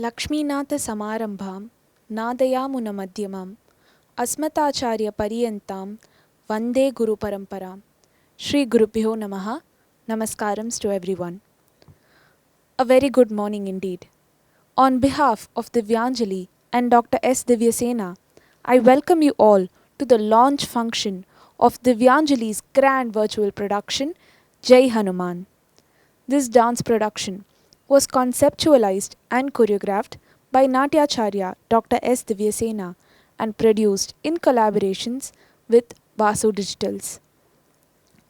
लक्ष्मीनाथसमारम्भां नादयामुनमध्यमाम् अस्मदाचार्यपर्यन्तां वन्दे गुरुपरम्परां. Shri Gurubhyo Namaha. Namaskarams to everyone. A very good morning indeed. On behalf of Divyanjali and Dr. S. Divyasena, I welcome you all to the launch function of Divyanjali's grand virtual production, Jai Hanuman. This dance production was conceptualized and choreographed by Natyacharya Dr. S. Divyasena and produced in collaborations with Vasu Digitals.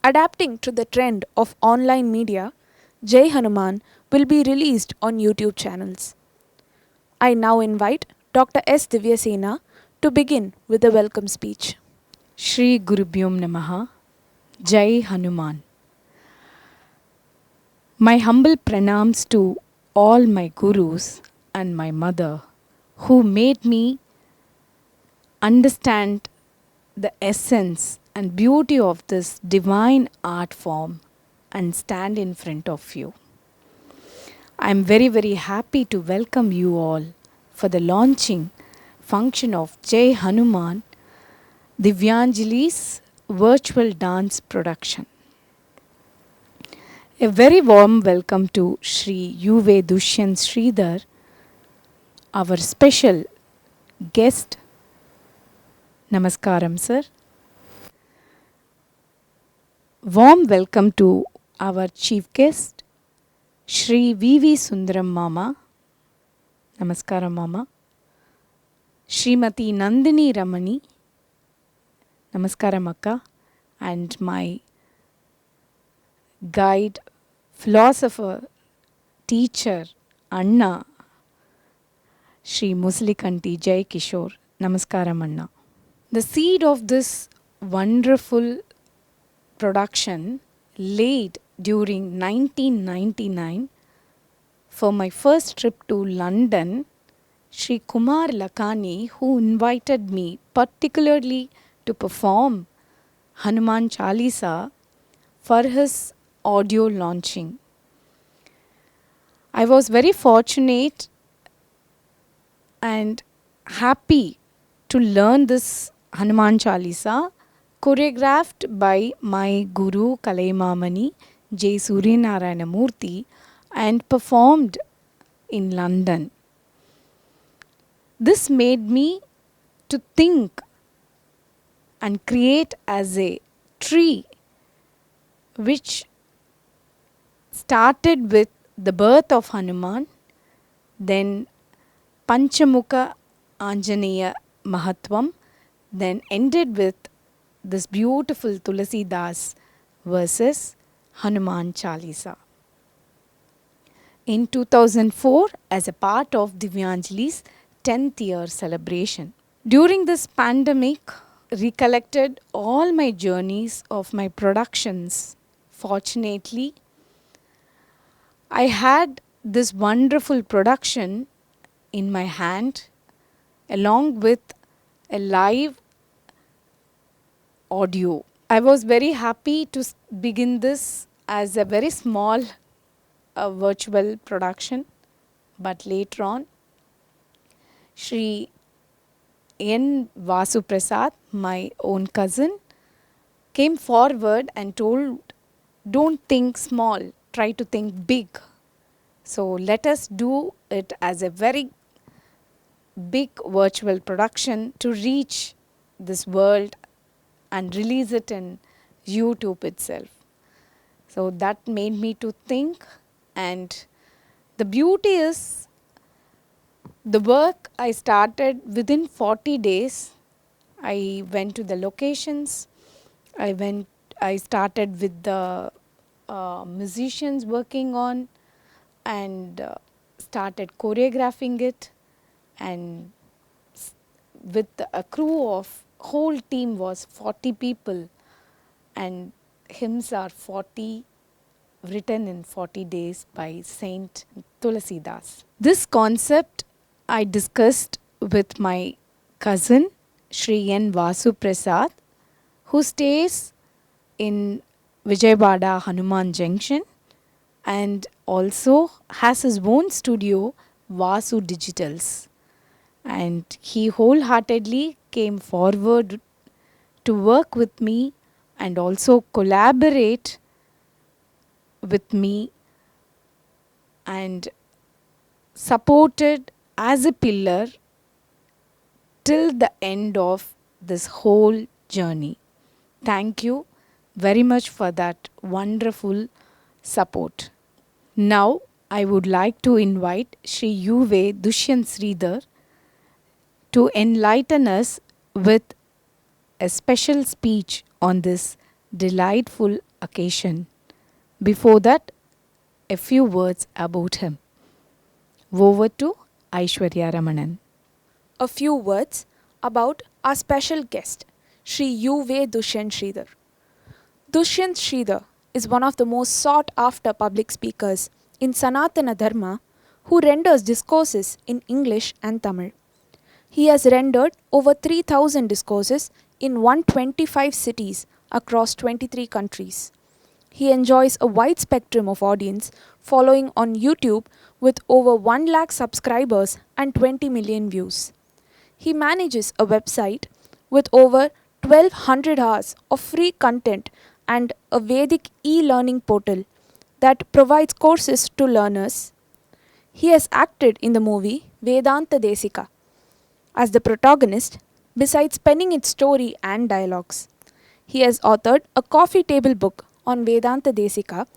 Adapting to the trend of online media, Jai Hanuman will be released on YouTube channels. I now invite Dr. S. Divyasena to begin with the welcome speech. Shri Gurubhyom Namaha. Jai Hanuman. My humble pranams to all my gurus and my mother who made me understand the essence and beauty of this divine art form and stand in front of you. I am very, very happy to welcome you all for the launching function of Jai Hanuman, Divyanjali's virtual dance production. A very warm welcome to Shri Uve Dushyant Sridhar, our special guest. Namaskaram, sir. Warm welcome to our chief guest, Shri V.V. Sundaram Mama. Namaskaram, Mama. Smt Nandini Ramani. Namaskaram, Akka. And my guide, philosopher, teacher, Anna, Shri Mosalikanti, Jaikishore. Namaskaram, Anna. The seed of this wonderful production laid during 1999 for my first trip to London. Shri Kumar Lakani, who invited me particularly to perform Hanuman Chalisa for his audio launching. I was very fortunate and happy to learn this Hanuman Chalisa choreographed by my guru Kalaimamani J. Suryanarayana Murthy and performed in London. This made me to think and create as a tree which started with the birth of Hanuman, then Panchamukha Anjaneya Mahatvam, then ended with this beautiful Tulsidas verses Hanuman Chalisa. In 2004, as a part of Divyanjali's 10th year celebration. During this pandemic, recollected all my journeys of my productions. Fortunately, I had this wonderful production in my hand along with a live audio. I was very happy to begin this as a very small virtual production, but later on, Shri N. Vasu Prasad, my own cousin, came forward and told, don't think small, try to think big. So let us do it as a very big virtual production to reach this world and release it in YouTube itself. So that made me to think, and the beauty is the work I started within 40 days. I went to the locations. I started with the musicians working on and started choreographing it, and with a crew of whole team was 40 people, and hymns are 40 written in 40 days by Saint Tulsidas. This concept I discussed with my cousin Shri N. Vasu Prasad, who stays in Vijayawada Hanuman Junction and also has his own studio Vasu Digitals, and he wholeheartedly came forward to work with me and also collaborate with me and supported as a pillar till the end of this whole journey. Thank you very much for that wonderful support. Now, I would like to invite Sri Yuve Dushyant Sridhar to enlighten us with a special speech on this delightful occasion. Before that, a few words about him. Over to Aishwarya Ramanan. A few words about our special guest, Sri Yuve Dushyant Sridhar. Dushyant Sridhar is one of the most sought after public speakers in Sanatana Dharma who renders discourses in English and Tamil. He has rendered over 3,000 discourses in 125 cities across 23 countries. He enjoys a wide spectrum of audience following on YouTube with over 1 lakh subscribers and 20 million views. He manages a website with over 1200 hours of free content and a Vedic e-learning portal that provides courses to learners. He has acted in the movie Vedanta Desika as the protagonist, besides penning its story and dialogues. He has authored a coffee table book on Vedanta Desika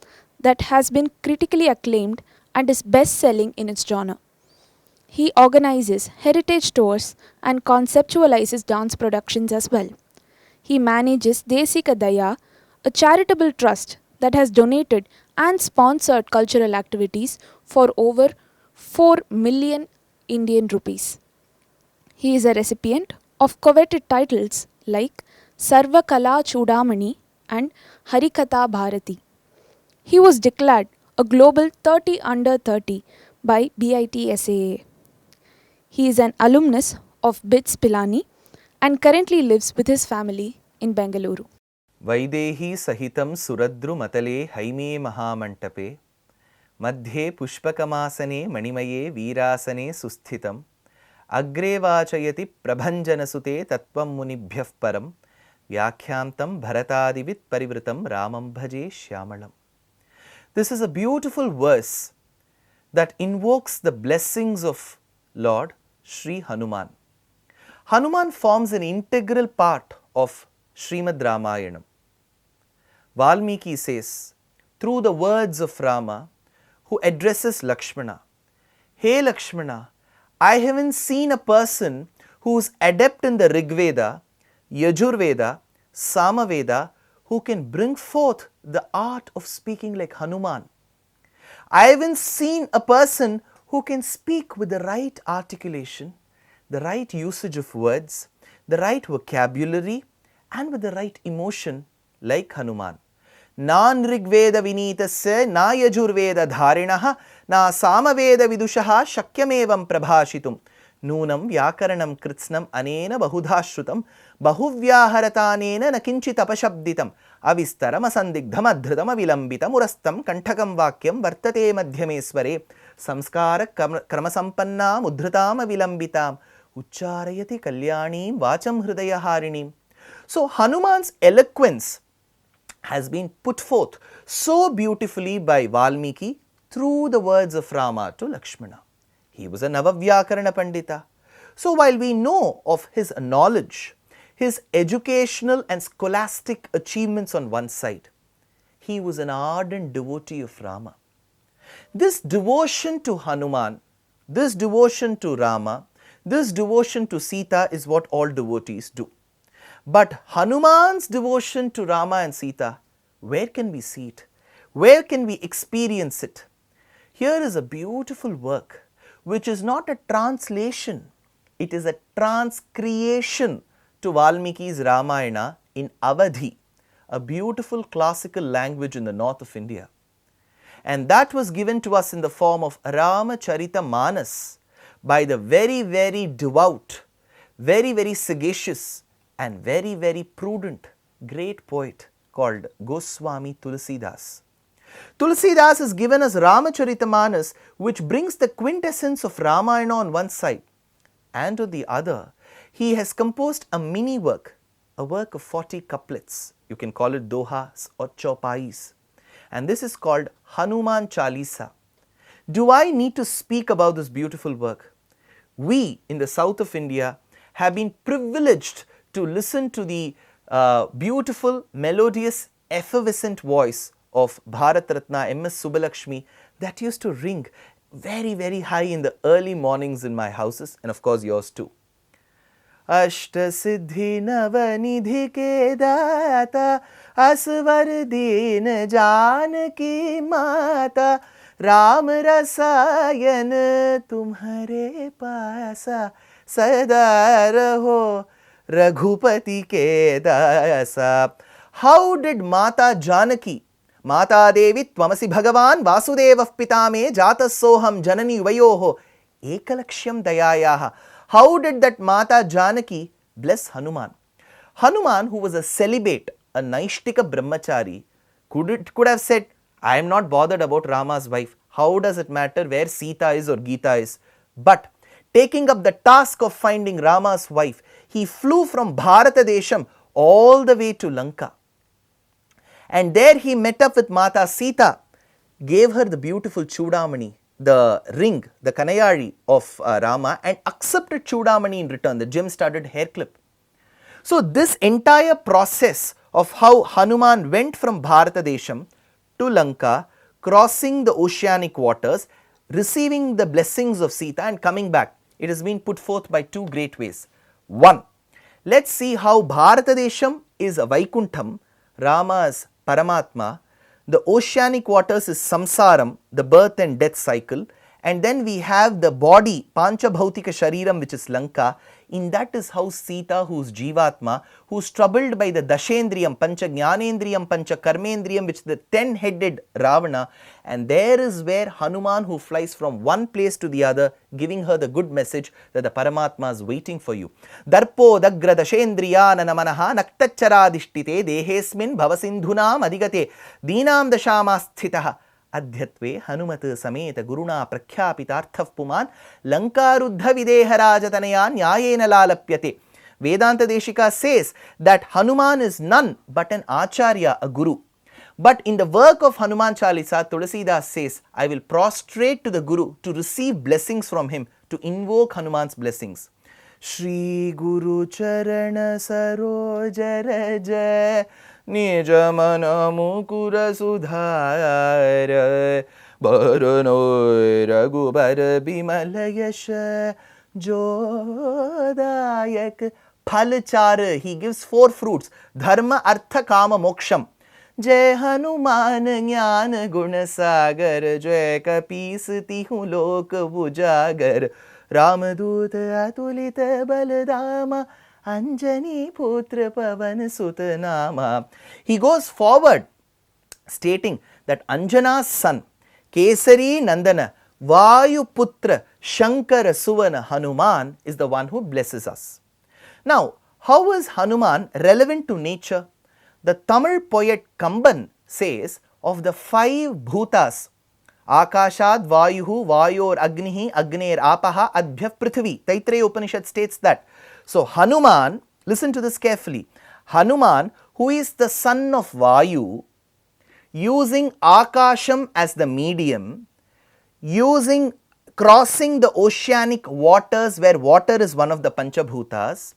that has been critically acclaimed and is best-selling in its genre. He organizes heritage tours and conceptualizes dance productions as well. He manages Desika Daya, a charitable trust that has donated and sponsored cultural activities for over 4 million Indian rupees. He is a recipient of coveted titles like Sarva Kala Chudamani and Harikatha Bharati. He was declared a global 30 under 30 by BITSAA. He is an alumnus of BITS Pilani and currently lives with his family in Bengaluru. Vaidehi sahitam suradru matale haime mahamantape madhye pushpakamasane manimaye virasane susthitam agre vachayati prabhanjanasute tattvam munibhyah param vyakhyantam bharatadivit parivritam ramam bhaje shyamalam. This is a beautiful verse that invokes the blessings of Lord Sri Hanuman. Hanuman forms an integral part of Srimad Ramayanam. Valmiki says, through the words of Rama, who addresses Lakshmana, "Hey Lakshmana, I haven't seen a person who is adept in the Rigveda, Yajurveda, Samaveda, who can bring forth the art of speaking like Hanuman. I haven't seen a person who can speak with the right articulation, the right usage of words, the right vocabulary, and with the right emotion like Hanuman. Nan Rigveda Vinitasya na Yajurveda Dharinaha na Samaveda Vidushaha Shakyamevam Prabhashitum Nunam Vyakaranam Kritsnam Anena Bahudhashrutam Bahuvyaharathanena Nakinchit Apashabditam Avistaram Asandigdham Adhritam Avilambitam Urastam Kanthakam Vakyam Vartate Madhyamesware Samskara Kramasampanna Mudhritam Avilambitam Ucharayati Kalyanim Vacham Hridaya Harinim. So Hanuman's eloquence has been put forth so beautifully by Valmiki through the words of Rama to Lakshmana. He was a Navavyakarana Pandita. So while we know of his knowledge, his educational and scholastic achievements on one side, he was an ardent devotee of Rama. This devotion to Hanuman, this devotion to Rama, this devotion to Sita is what all devotees do. But Hanuman's devotion to Rama and Sita, where can we see it? Where can we experience it? Here is a beautiful work which is not a translation, it is a transcreation to Valmiki's Ramayana in Awadhi, a beautiful classical language in the north of India. And that was given to us in the form of Ramacharita Manas by the very, very devout, very, very sagacious and very, very prudent great poet called Goswami Tulsidas. Tulsidas has given us Ramacharita which brings the quintessence of Ramayana on one side, and on the other, he has composed a mini work, a work of 40 couplets. You can call it dohas or chaupais. And this is called Hanuman Chalisa. Do I need to speak about this beautiful work? We in the south of India have been privileged to listen to the beautiful, melodious, effervescent voice of Bharatanatyam M.S. Subbalakshmi that used to ring very, very high in the early mornings in my houses, and of course yours too. Ashtasiddhi Navanidhi ke data Aswar Deen Janaki Mata Ram Rasayan Tumhare Pasa Sada Raho Raghupati ke dasa. How did Mata Janaki, Mata Devi Tvamasi Bhagavan Vasudevah Pitame Jatas Soham Janani Vayoho Ekalakshyam Dayayaha. How did that Mata Janaki bless Hanuman? Hanuman, who was a celibate, a Naishtika Brahmachari, could have said, I am not bothered about Rama's wife. How does it matter where Sita is or Gita is? But taking up the task of finding Rama's wife, he flew from Bharatadesham all the way to Lanka. And there he met up with Mata Sita, gave her the beautiful Chudamani, the ring, the Kanayari of Rama, and accepted Chudamani in return, the gem-studded hair clip. So this entire process of how Hanuman went from Bharatadesham to Lanka, crossing the oceanic waters, receiving the blessings of Sita and coming back, it has been put forth by two great ways. One, let's see how Bharatadesham is a Vaikuntham, Rama's Paramatma, the oceanic waters is Samsaram, the birth and death cycle, and then we have the body, Pancha Bhautika Shariram, which is Lanka. In that is how Sita, who's Jivatma, who's troubled by the Dashendriyam, Pancha Jnanendriyam, Pancha Karmendriyam, which is the 10-headed Ravana, and there is where Hanuman, who flies from one place to the other, giving her the good message that the Paramatma is waiting for you. Darpo Dagra Dashendriyana Namanaha Naktaccharadishtite Dehesmin Bhavasindhunam Adigate Dinam Dashamasthitaha Adhyatve Hanumata Sameta Guruna Prakhyapitaarthav Puman Lankaruddha Videharajatanayan Nyayena Lalapyate. Vedanta Deshika says that Hanuman is none but an Acharya, a Guru. But in the work of Hanuman Chalisa, Tulsidas says, I will prostrate to the Guru to receive blessings from him, to invoke Hanuman's blessings. Shri Guru Charana Saroja Raja Nija Mana Mukura Sudhara Bharano Raghubar Bimalayasha Jodayak Phalachara. He gives 4 fruits: Dharma, Artha, Kama, Moksham. Jai Hanuman Jnana Guna Sagar Jai Kapisi Hu Loka Vujagar Ramaduta Atulita Baladama Anjani Putra Pavan Sutanama. He goes forward stating that Anjana's son, Kesari Nandana, Vayu Putra, Shankara Suvana Hanuman is the one who blesses us. Now, how is Hanuman relevant to nature? The Tamil poet Kamban says of the 5 bhutas, Akashad Vayuhu Vayor Agnihi Agner Apaha Adbhyav Prithvi. Taittreya Upanishad states that. So Hanuman, listen to this carefully, Hanuman, who is the son of Vayu, using Akasham as the medium, crossing the oceanic waters where water is one of the Panchabhutas,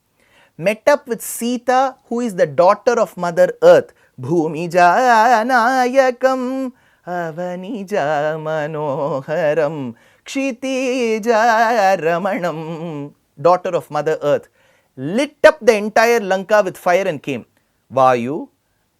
met up with Sita, who is the daughter of Mother Earth, Bhumi Janayakam Avanija Manoharam Kshitija Ramanam, daughter of Mother Earth, lit up the entire Lanka with fire and came. Vayu,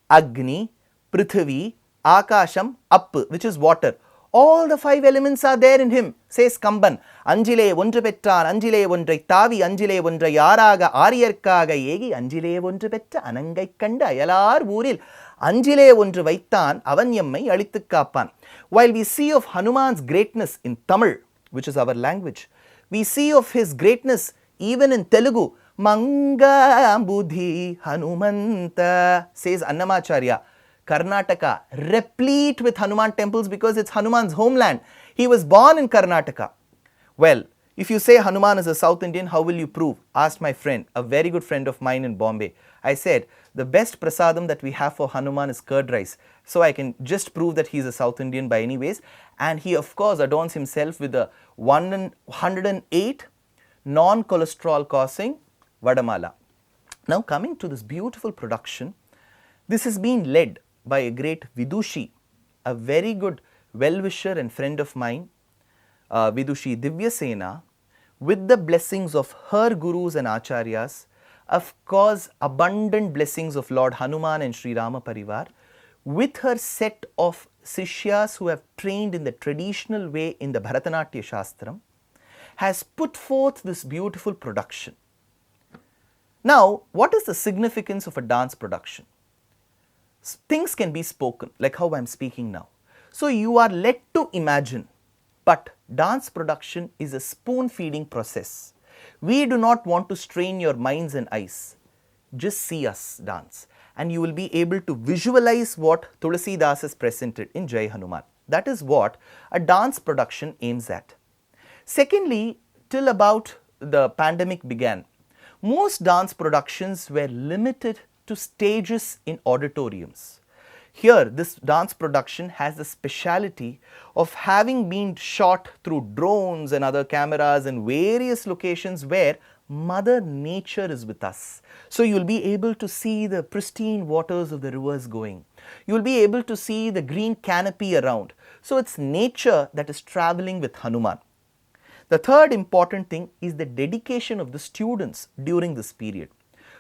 Agni, Prithvi, Akasham, Up, which is water. All the 5 elements are there in him, says Kamban. Anjile Ondru Petran, Anjile Ondrai Tavi, Anjile Ondrai Yaraga, Ariyarkaga Yegi, Anjile Ondru Petta, Anangai Kanda, Yalar Uril, Anjile Ondru Vaitan, Avanyamai Alittukkapan. While we see of Hanuman's greatness in Tamil, which is our language, we see of his greatness even in Telugu. Manga Budhi Hanumanta, says Annamacharya. Karnataka, replete with Hanuman temples because it's Hanuman's homeland. He was born in Karnataka. Well, if you say Hanuman is a South Indian, how will you prove? Asked my friend, a very good friend of mine in Bombay. I said, the best prasadam that we have for Hanuman is curd rice. So I can just prove that he is a South Indian by any ways. And he of course adorns himself with a 108 non-cholesterol causing Vadamala. Now coming to this beautiful production, this has been led by a great Vidushi, a very good well-wisher and friend of mine, Vidushi Divyasena, with the blessings of her gurus and acharyas, of course abundant blessings of Lord Hanuman and Sri Rama Parivar, with her set of Sishyas who have trained in the traditional way in the Bharatanatyam Shastram, has put forth this beautiful production. Now, what is the significance of a dance production? Things can be spoken, like how I am speaking now. So, you are led to imagine, but dance production is a spoon feeding process. We do not want to strain your minds and eyes. Just see us dance and you will be able to visualize what Tulsidas has presented in Jai Hanuman. That is what a dance production aims at. Secondly, till about the pandemic began, most dance productions were limited to stages in auditoriums. Here, this dance production has the speciality of having been shot through drones and other cameras in various locations where Mother Nature is with us. So, you will be able to see the pristine waters of the rivers going. You will be able to see the green canopy around. So, it's nature that is traveling with Hanuman. The third important thing is the dedication of the students during this period.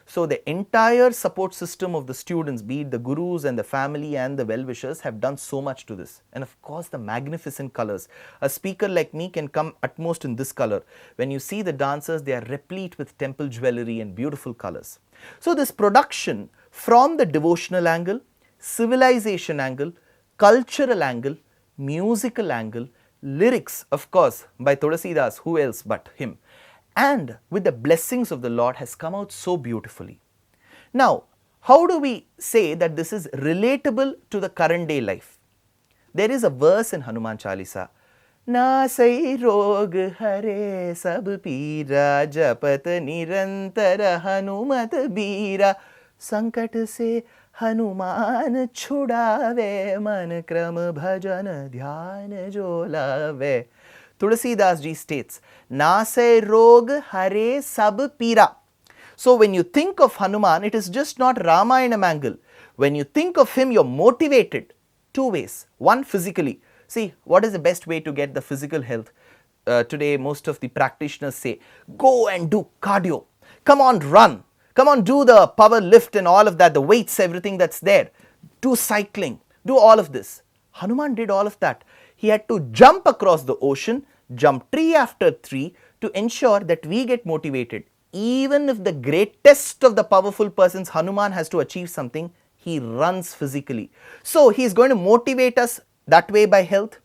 So, the entire support system of the students, be it the gurus and the family and the well-wishers, have done so much to this. And of course, the magnificent colors. A speaker like me can come at most in this color. When you see the dancers, they are replete with temple jewelry and beautiful colors. So, this production from the devotional angle, civilization angle, cultural angle, musical angle, lyrics, of course, by Tulsidas, who else but him, and with the blessings of the Lord, has come out so beautifully. Now, how do we say that this is relatable to the current day life? There is a verse in Hanuman Chalisa, Na sai rog hare sab pira japat nirantara hanumat bira sankat se Hanuman chudave man kram bhajan dhyan jolave. Tulsidas ji states, Na se rog hare sab pira. So, when you think of Hanuman, it is just not Ramayana angle. When you think of him, you are motivated two ways. One, physically. See, what is the best way to get the physical health? Today, most of the practitioners say, go and do cardio. Come on, run. Come on, do the power lift and all of that, the weights, everything that's there. Do cycling. Do all of this. Hanuman did all of that. He had to jump across the ocean, jump tree after tree to ensure that we get motivated. Even if the greatest of the powerful persons, Hanuman, has to achieve something, he runs physically. So, he is going to motivate us that way by health.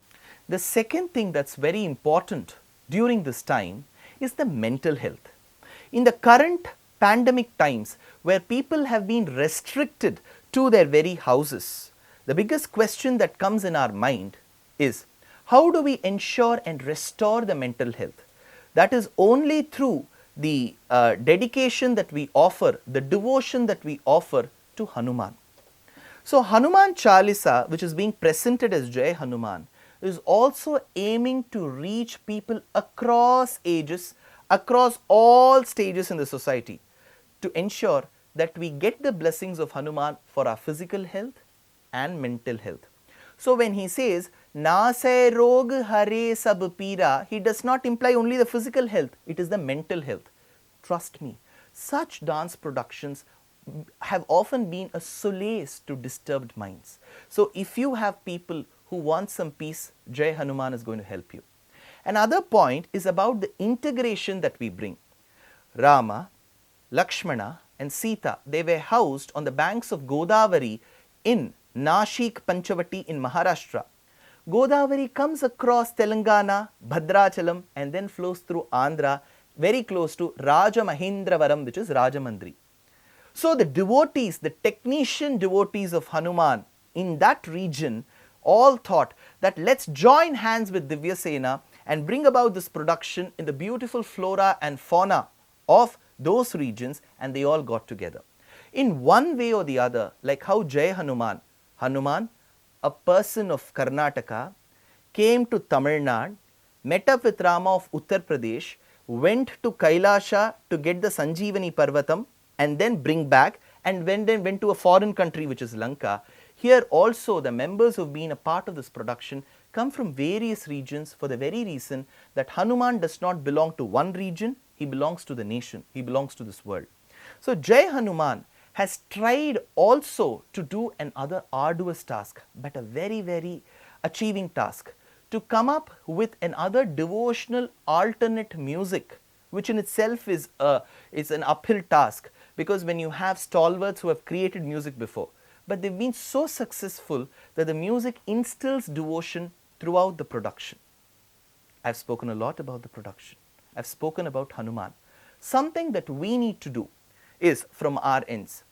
The second thing that's very important during this time is the mental health. In the current pandemic times, where people have been restricted to their very houses, the biggest question that comes in our mind is, how do we ensure and restore the mental health? That is only through the dedication that we offer, the devotion that we offer to Hanuman. So, Hanuman Chalisa, which is being presented as Jai Hanuman, is also aiming to reach people across ages, across all stages in the society, to ensure that we get the blessings of Hanuman for our physical health and mental health. So, when he says, Na se rog hare sab pira, he does not imply only the physical health, it is the mental health. Trust me, such dance productions have often been a solace to disturbed minds. So, if you have people who want some peace, Jai Hanuman is going to help you. Another point is about the integration that we bring. Rama, Lakshmana and Sita, they were housed on the banks of Godavari in Nashik Panchavati in Maharashtra. Godavari comes across Telangana, Bhadrachalam and then flows through Andhra, very close to Rajamahendravaram, which is Rajamandri. So, the devotees, the technician devotees of Hanuman in that region all thought that let's join hands with Divyasena and bring about this production in the beautiful flora and fauna of those regions, and they all got together. In one way or the other, like how Jai Hanuman, a person of Karnataka, came to Tamil Nadu, met up with Rama of Uttar Pradesh, went to Kailasha to get the Sanjeevani Parvatam and then bring back, and went to a foreign country which is Lanka. Here also the members who have been a part of this production come from various regions for the very reason that Hanuman does not belong to one region, he belongs to the nation, he belongs to this world. So Jai Hanuman has tried also to do another arduous task, but a very, very achieving task, to come up with another devotional alternate music, which in itself is an uphill task, because when you have stalwarts who have created music before, but they've been so successful that the music instills devotion throughout the production. I've spoken a lot about the production. I've spoken about Hanuman. Something that we need to do is from our ends.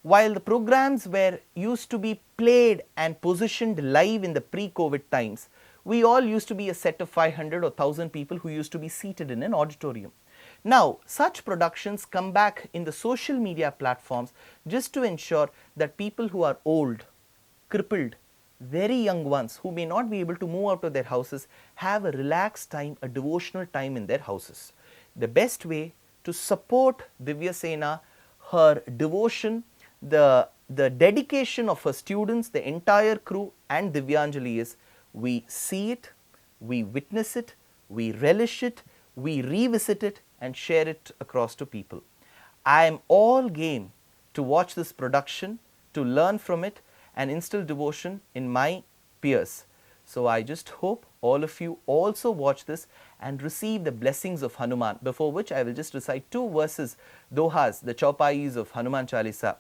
While the programs were used to be played and positioned live in the pre-COVID times, we all used to be a set of 500 or 1000 people who used to be seated in an auditorium. Now, such productions come back in the social media platforms just to ensure that people who are old, crippled, very young ones who may not be able to move out of their houses have a relaxed time, a devotional time in their houses. The best way to support Divyasena, her devotion, the dedication of her students, the entire crew and Divyanjali is, we see it, we witness it, we relish it, we revisit it and share it across to people. I am all game to watch this production, to learn from it and instill devotion in my peers. So I just hope all of you also watch this and receive the blessings of Hanuman, before which I will just recite 2 verses, dohas, the chaupais of Hanuman Chalisa.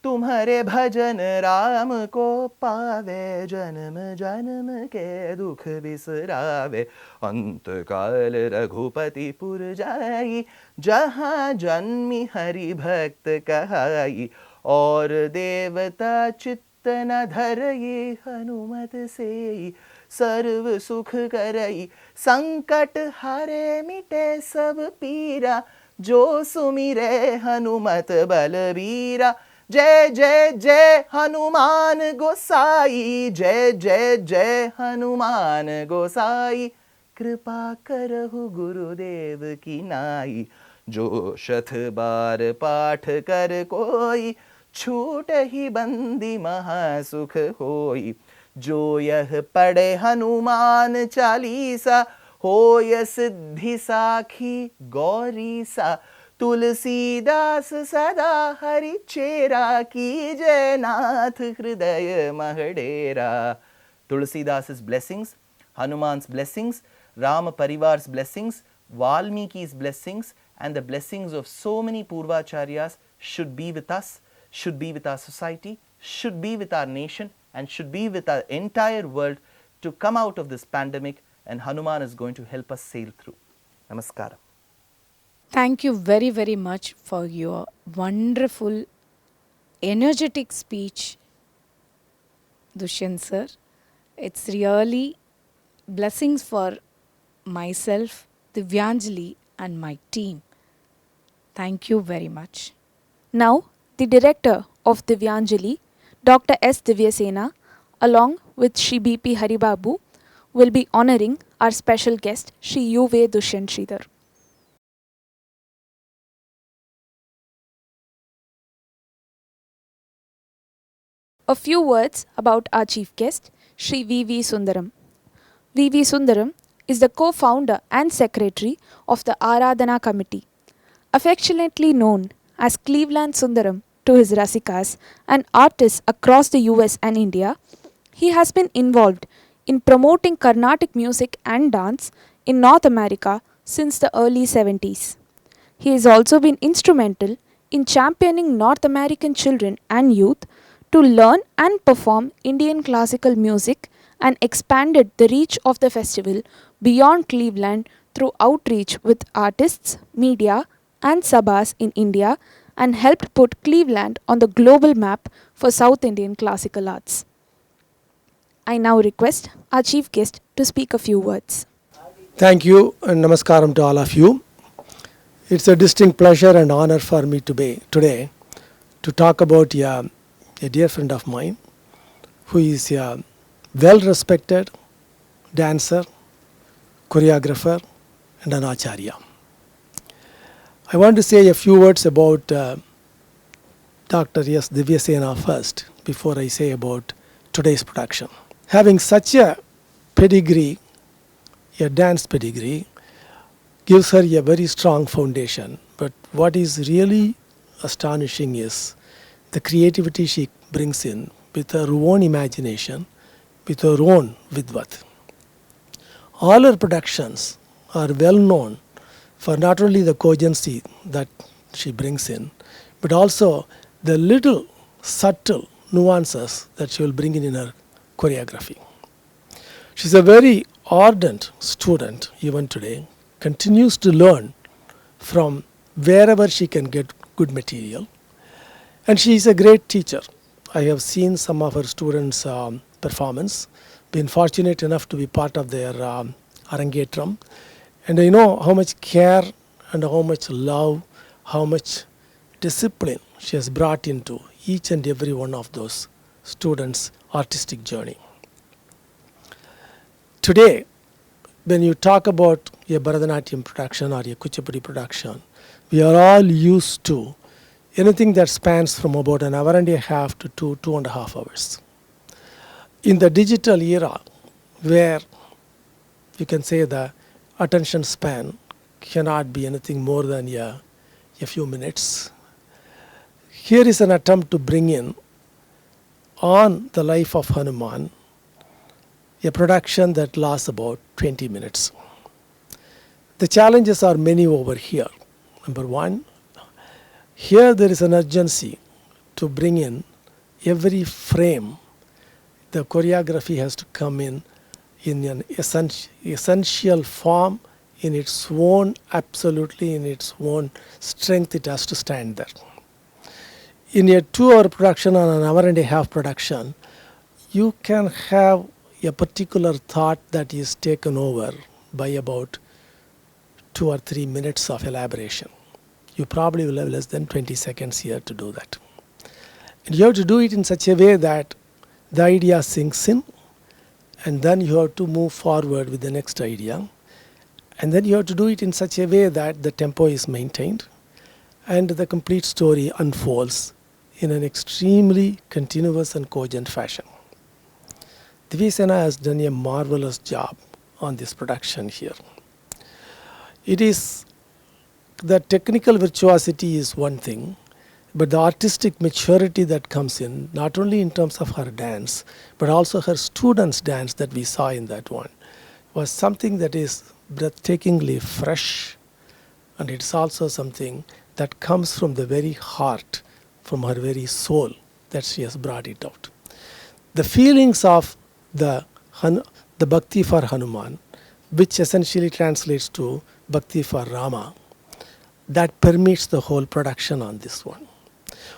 तुम्हारे भजन राम को पावे, जन्म जन्म के दुख बिसरावे, अंत काल रघुपति पुर जाई, जहाँ जन्मी हरि भक्त कहाई, और देवता चित्त न धरई, हनुमत सेई सर्व सुख करई, संकट हारे मिटे सब पीरा, जो सुमिरे हनुमत बलबीरा। जय जय जय हनुमान गोसाई, जय जय जय हनुमान गोसाई, कृपा करहु गुरुदेव की नाई, जो शत बार पाठ कर कोई, छूट ही बंदी महासुख होई, जो यह पढ़े हनुमान चालीसा, होय सिद्धि साखी गौरी सा, तुलसीदास सदा हरि चेरा, की जय नाथ हृदय महडेरा। Tulsidas' blessings, Hanuman's blessings, Rama Parivar's blessings, Valmiki's blessings and the blessings of so many Purvacharyas should be with us, should be with our society, should be with our nation and should be with our entire world to come out of this pandemic, and Hanuman is going to help us sail through. Namaskaram. Thank you very, very much for your wonderful, energetic speech, Dushyant sir. It's really blessings for myself, Divyanjali and my team. Thank you very much. Now, the director of Divyanjali, Dr. S. Divyasena, along with Shri B.P. Haribabu, will be honoring our special guest, Shri U.V. Dushyant Sridhar. A few words about our chief guest, Shri V.V. Sundaram. V.V. Sundaram is the co-founder and secretary of the Aradhana Committee. Affectionately known as Cleveland Sundaram to his Rasikas and artists across the US and India, he has been involved in promoting Carnatic music and dance in North America since the early 70s. He has also been instrumental in championing North American children and youth to learn and perform Indian classical music and expanded the reach of the festival beyond Cleveland through outreach with artists, media and sabhas in India, and helped put Cleveland on the global map for South Indian classical arts. I now request our chief guest to speak a few words. Thank you and namaskaram to all of you. It's a distinct pleasure and honor for me to be today to talk about a dear friend of mine who is a well-respected dancer, choreographer and an acharya. I want to say a few words about Dr. S. Divyasena first before I say about today's production. Having such a pedigree, a dance pedigree, gives her a very strong foundation. But what is really astonishing is the creativity she brings in with her own imagination, with her own vidvat. All her productions are well known for not only the cogency that she brings in, but also the little subtle nuances that she will bring in her choreography. She's a very ardent student even today, continues to learn from wherever she can get good material, and she is a great teacher. I have seen some of her students' performance, been fortunate enough to be part of their arangetram, and I know how much care and how much love, how much discipline she has brought into each and every one of those students' artistic journey. Today, when you talk about a Bharatanatyam production or a Kuchipudi production, we are all used to anything that spans from about an hour and a half to 2.5 hours. In the digital era, where you can say the attention span cannot be anything more than a few minutes, here is an attempt to bring in on the life of Hanuman a production that lasts about 20 minutes. The challenges are many over here. Number one, here there is an urgency to bring in every frame. The choreography has to come in an essential form, in its own, absolutely in its own strength, it has to stand there. In a 2-hour production or an hour and a half production, you can have a particular thought that is taken over by about 2 or 3 minutes of elaboration. You probably will have less than 20 seconds here to do that. And you have to do it in such a way that the idea sinks in, and then you have to move forward with the next idea. And then you have to do it in such a way that the tempo is maintained and the complete story unfolds in an extremely continuous and cogent fashion. Divyasena has done a marvelous job on this production here. It is, the technical virtuosity is one thing, but the artistic maturity that comes in, not only in terms of her dance, but also her students' dance that we saw in that one, was something that is breathtakingly fresh, and it's also something that comes from the very heart, from her very soul, that she has brought it out. The feelings of the Bhakti for Hanuman, which essentially translates to Bhakti for Rama, that permeates the whole production on this one.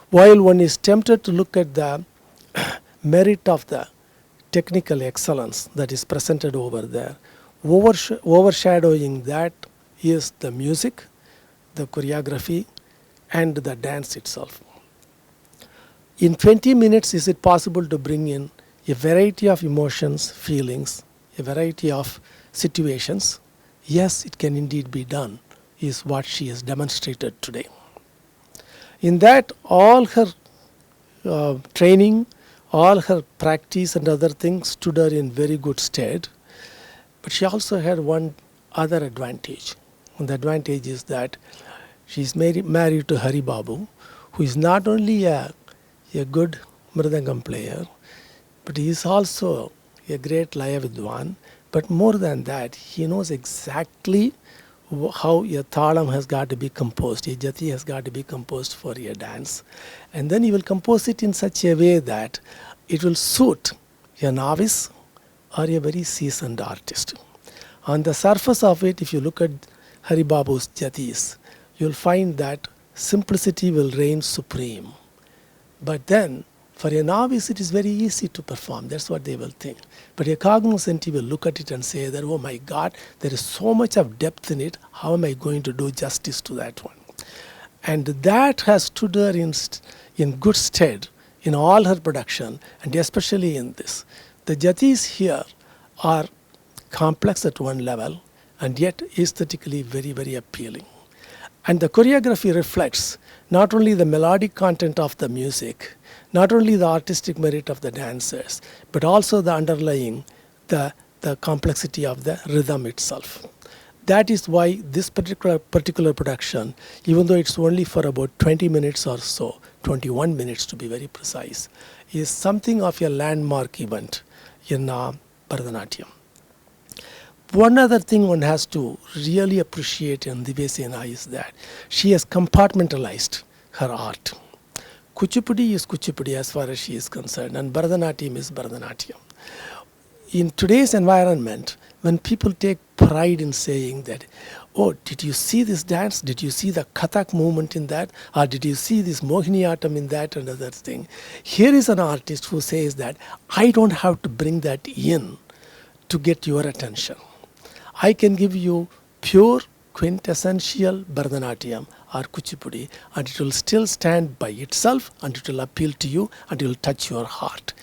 While one is tempted to look at the merit of the technical excellence that is presented over there, overshadowing that is the music, the choreography, and the dance itself. In 20 minutes, is it possible to bring in a variety of emotions, feelings, a variety of situations? Yes, it can indeed be done, is what she has demonstrated today. In that, all her training, all her practice and other things stood her in very good stead. But she also had one other advantage. And the advantage is that she's married to Hari Babu, who is not only a good mridangam player, but he is also a great laya vidwan. But more than that, he knows exactly how a talam has got to be composed, a jathi has got to be composed for a dance. And then he will compose it in such a way that it will suit a novice or a very seasoned artist. On the surface of it, if you look at Hari Babu's jathis, you'll find that simplicity will reign supreme. But then, For a novice, it is very easy to perform. That's what they will think. But a cognizant will look at it and say that, oh my God, there is so much of depth in it. How am I going to do justice to that one? And that has stood her in good stead in all her production, and especially in this. The jathis here are complex at one level, and yet aesthetically very, very appealing. And the choreography reflects not only the melodic content of the music, not only the artistic merit of the dancers, but also the underlying, the complexity of the rhythm itself. That is why this particular production, even though it's only for about 20 minutes or so, 21 minutes to be very precise, is something of a landmark event in Bharatanatyam. One other thing one has to really appreciate in Divyasena is that she has compartmentalized her art. Kuchipudi is Kuchipudi as far as she is concerned, and Bharatanatyam is Bharatanatyam. In today's environment, when people take pride in saying that, oh, did you see this dance? Did you see the Kathak movement in that? Or did you see this Mohiniyattam in that and other thing? Here is an artist who says that I don't have to bring that in to get your attention. I can give you pure, quintessential Bharatanatyam or Kuchipudi, and it will still stand by itself, and it will appeal to you, and it will touch your heart.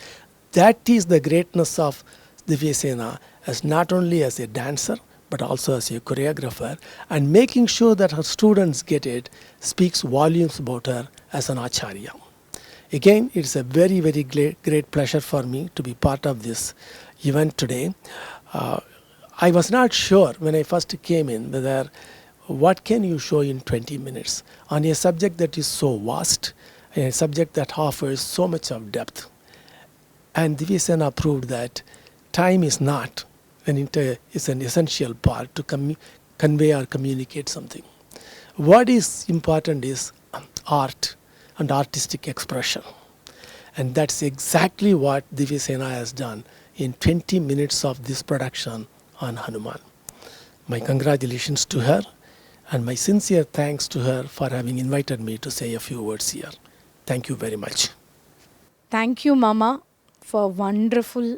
That is the greatness of Divyasena, as not only as a dancer, but also as a choreographer, and making sure that her students get it speaks volumes about her as an acharya. Again, it's a very, very great pleasure for me to be part of this event today. I was not sure when I first came in whether what can you show in 20 minutes on a subject that is so vast, a subject that offers so much of depth. And Divyasena proved that time is not is an essential part to convey or communicate something. What is important is art and artistic expression. And that's exactly what Divyasena has done in 20 minutes of this production on Hanuman. My congratulations to her, and my sincere thanks to her for having invited me to say a few words here. Thank you very much. Thank you, Mama, for wonderful,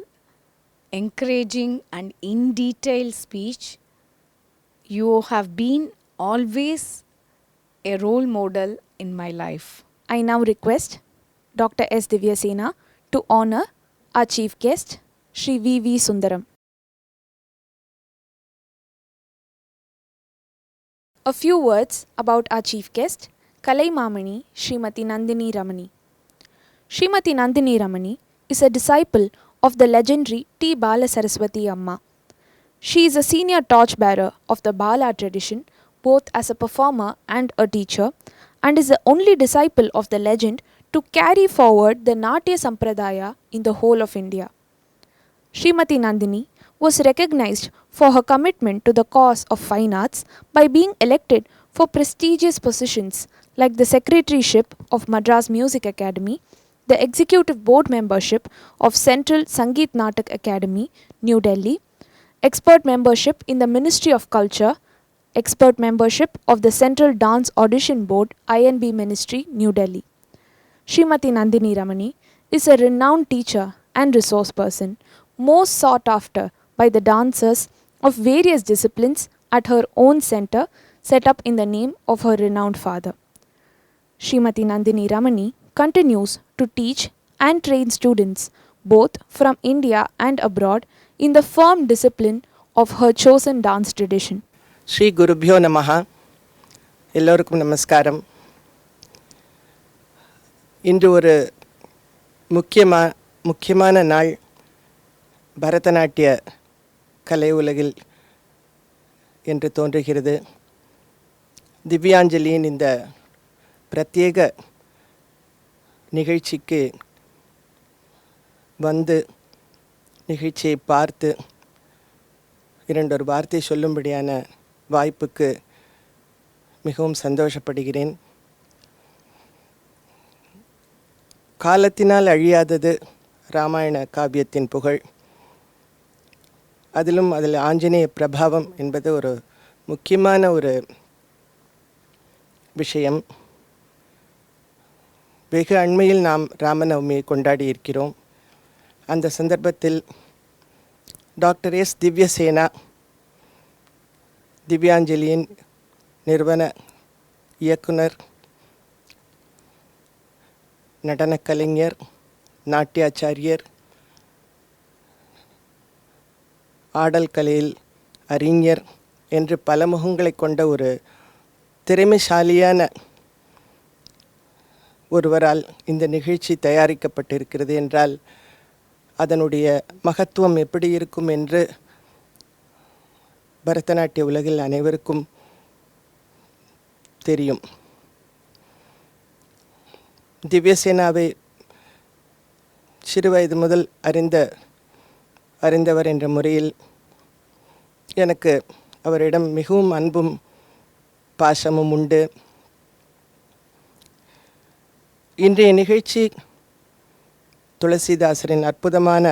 encouraging and in detail speech. You have been always a role model in my life. I now request Dr. S. Divyasena to honor our chief guest, Sri V.V. Sundaram. A few words about our chief guest, Kalai Mamani Smt Nandini Ramani. Smt Nandini Ramani is a disciple of the legendary T. Bala Saraswati Amma. She is a senior torchbearer of the Bala tradition, both as a performer and a teacher, and is the only disciple of the legend to carry forward the Natya Sampradaya in the whole of India. Srimati Nandini was recognized for her commitment to the cause of fine arts by being elected for prestigious positions like the Secretaryship of Madras Music Academy, the Executive Board Membership of Central Sangeet Natak Academy, New Delhi, Expert Membership in the Ministry of Culture, Expert Membership of the Central Dance Audition Board, INB Ministry, New Delhi. Srimati Nandini Ramani is a renowned teacher and resource person, most sought after by the dancers of various disciplines at her own center set up in the name of her renowned father. Srimati Nandini Ramani continues to teach and train students both from India and abroad in the firm discipline of her chosen dance tradition. Shri Gurubhyo Namaha. எல்லோருக்கும் நமஸ்காரம். இன்று ஒரு முக்கியமான நாள் பரதநாட்டிய கலை உலகில் என்று தோன்றுகிறது. திவ்யாஞ்சலியின் இந்த பிரத்யேக நிகழ்ச்சிக்கு வந்து நிகழ்ச்சியை பார்த்து இரண்டொரு வார்த்தை சொல்லும்படியான வாய்ப்புக்கு மிகவும் சந்தோஷப்படுகிறேன். காலத்தினால் அழியாதது ராமாயண காவியத்தின் புகழ். அதில் ஆஞ்சநேய பிரபாவம் என்பது ஒரு முக்கியமான ஒரு விஷயம். வெகு அண்மையில் நாம் ராமநவமியை கொண்டாடி இருக்கிறோம். அந்த சந்தர்ப்பத்தில் டாக்டர் எஸ் திவ்யசேனா, திவ்யாஞ்சலியின் நிறுவன இயக்குனர், நடனக் கலைஞர், நாட்டியாச்சாரியர், ஆடல் கலையில் அறிஞர் என்று பல முகங்களை கொண்ட ஒரு திறமைசாலியான ஒருவரால் இந்த நிகழ்ச்சி தயாரிக்கப்பட்டிருக்கிறது என்றால் அதனுடைய மகத்துவம் எப்படி இருக்கும் என்று பரதநாட்டிய உலகில் அனைவருக்கும் தெரியும். திவ்யசேனாவை சிறுவயது முதல் அறிந்தவர் என்ற முறையில் எனக்கு அவரிடம் மிகவும் அன்பும் பாசமும் உண்டு. இன்றைய நிகழ்ச்சி துளசிதாசரின் அற்புதமான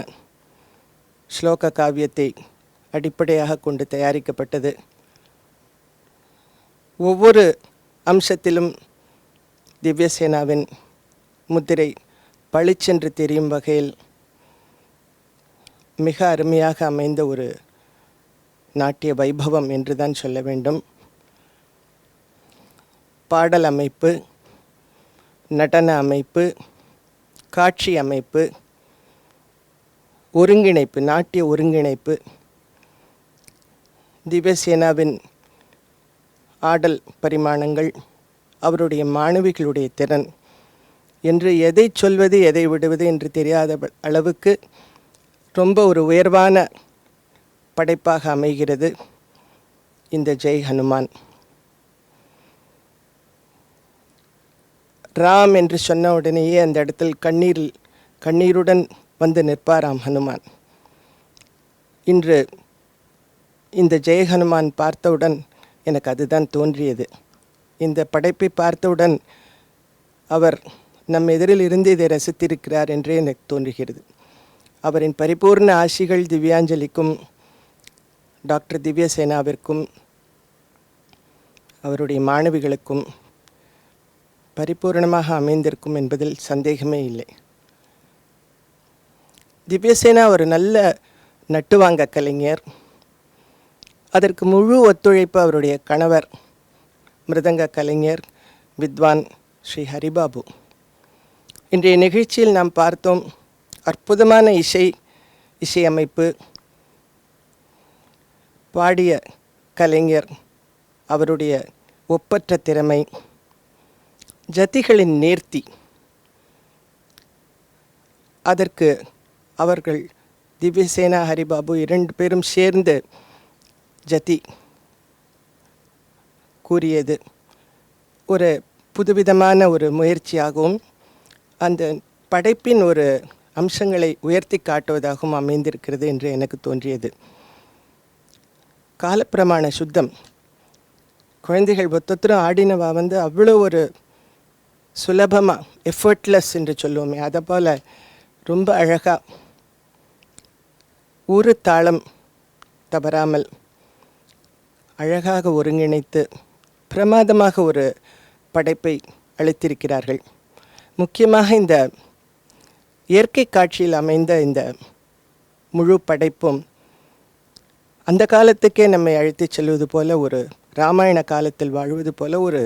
ஸ்லோக காவியத்தை அடிப்படையாக கொண்டு தயாரிக்கப்பட்டது. ஒவ்வொரு அம்சத்திலும் திவ்யசேனாவின் முத்திரை பளிச்சென்று தெரியும் வகையில் மிக அருமையாக அமைந்த ஒரு நாட்டிய வைபவம் என்று தான் சொல்ல வேண்டும். பாடல் அமைப்பு, நடன அமைப்பு, காட்சி அமைப்பு, ஒருங்கிணைப்பு, நாட்டிய ஒருங்கிணைப்பு, திவ்யசேனாவின் ஆடல் பரிமாணங்கள், அவருடைய மாணவிகளுடைய திறன் என்று எதை சொல்வது எதை விடுவது என்று தெரியாத அளவுக்கு ரொம்ப ஒரு உயர்வான படைப்பாக அமைகிறது இந்த ஜெய் ஹனுமான். ராம் என்று சொன்ன உடனேயே அந்த இடத்தில் கண்ணீருடன் வந்து நிற்பாராம் ஹனுமான். இன்று இந்த ஜெய் ஹனுமான் பார்த்தவுடன் எனக்கு அதுதான் தோன்றியது. இந்த படைப்பை பார்த்தவுடன் அவர் நம் எதிரில் இருந்து இதை ரசித்திருக்கிறார் என்றே எனக்கு தோன்றுகிறது. அவரின் பரிபூர்ண ஆசிகள் திவ்யாஞ்சலிக்கும் டாக்டர் திவ்யசேனாவிற்கும் அவருடைய மாணவிகளுக்கும் பரிபூர்ணமாக அமைந்திருக்கும் என்பதில் சந்தேகமே இல்லை. திவ்யசேனா ஒரு நல்ல நட்டுவாங்க கலைஞர். அதற்கு முழு ஒத்துழைப்பு அவருடைய கணவர் மிருதங்க கலைஞர் வித்வான் ஸ்ரீ ஹரிபாபு. இன்றைய நிகழ்ச்சியில் நாம் பார்த்தோம் அற்புதமான இசையமைப்பு, பாடிய கலைஞர் அவருடைய ஒப்பற்ற திறமை, ஜதிகளின் நேர்த்தி, அதற்கு அவர்கள் திவ்யசேனா ஹரிபாபு 2 பேரும் சேர்ந்து ஜதி கூறியது ஒரு புதுவிதமான ஒரு முயற்சியாகவும் அந்த படைப்பின் ஒரு அம்சங்களை உயர்த்தி காட்டுவதாகவும் அமைந்திருக்கிறது என்று எனக்கு தோன்றியது. காலப்பிரமாண சுத்தம், குழந்தைகள் ஒத்தொத்தரும் ஆடினவா அவ்வளோ ஒரு சுலபமாக எஃபர்ட்லெஸ் என்று சொல்லுவோமே, அதை போல் ரொம்ப அழகாக ஒரு தாளம் தவறாமல் அழகாக ஒருங்கிணைத்து பிரமாதமாக ஒரு படைப்பை அளித்திருக்கிறார்கள். முக்கியமாக இந்த இயற்கை காட்சியில் அமைந்த இந்த முழு படைப்பும் அந்த காலத்துக்கே நம்மை அழைத்துச் செல்வது போல, ஒரு ராமாயண காலத்தில் வாழ்வது போல ஒரு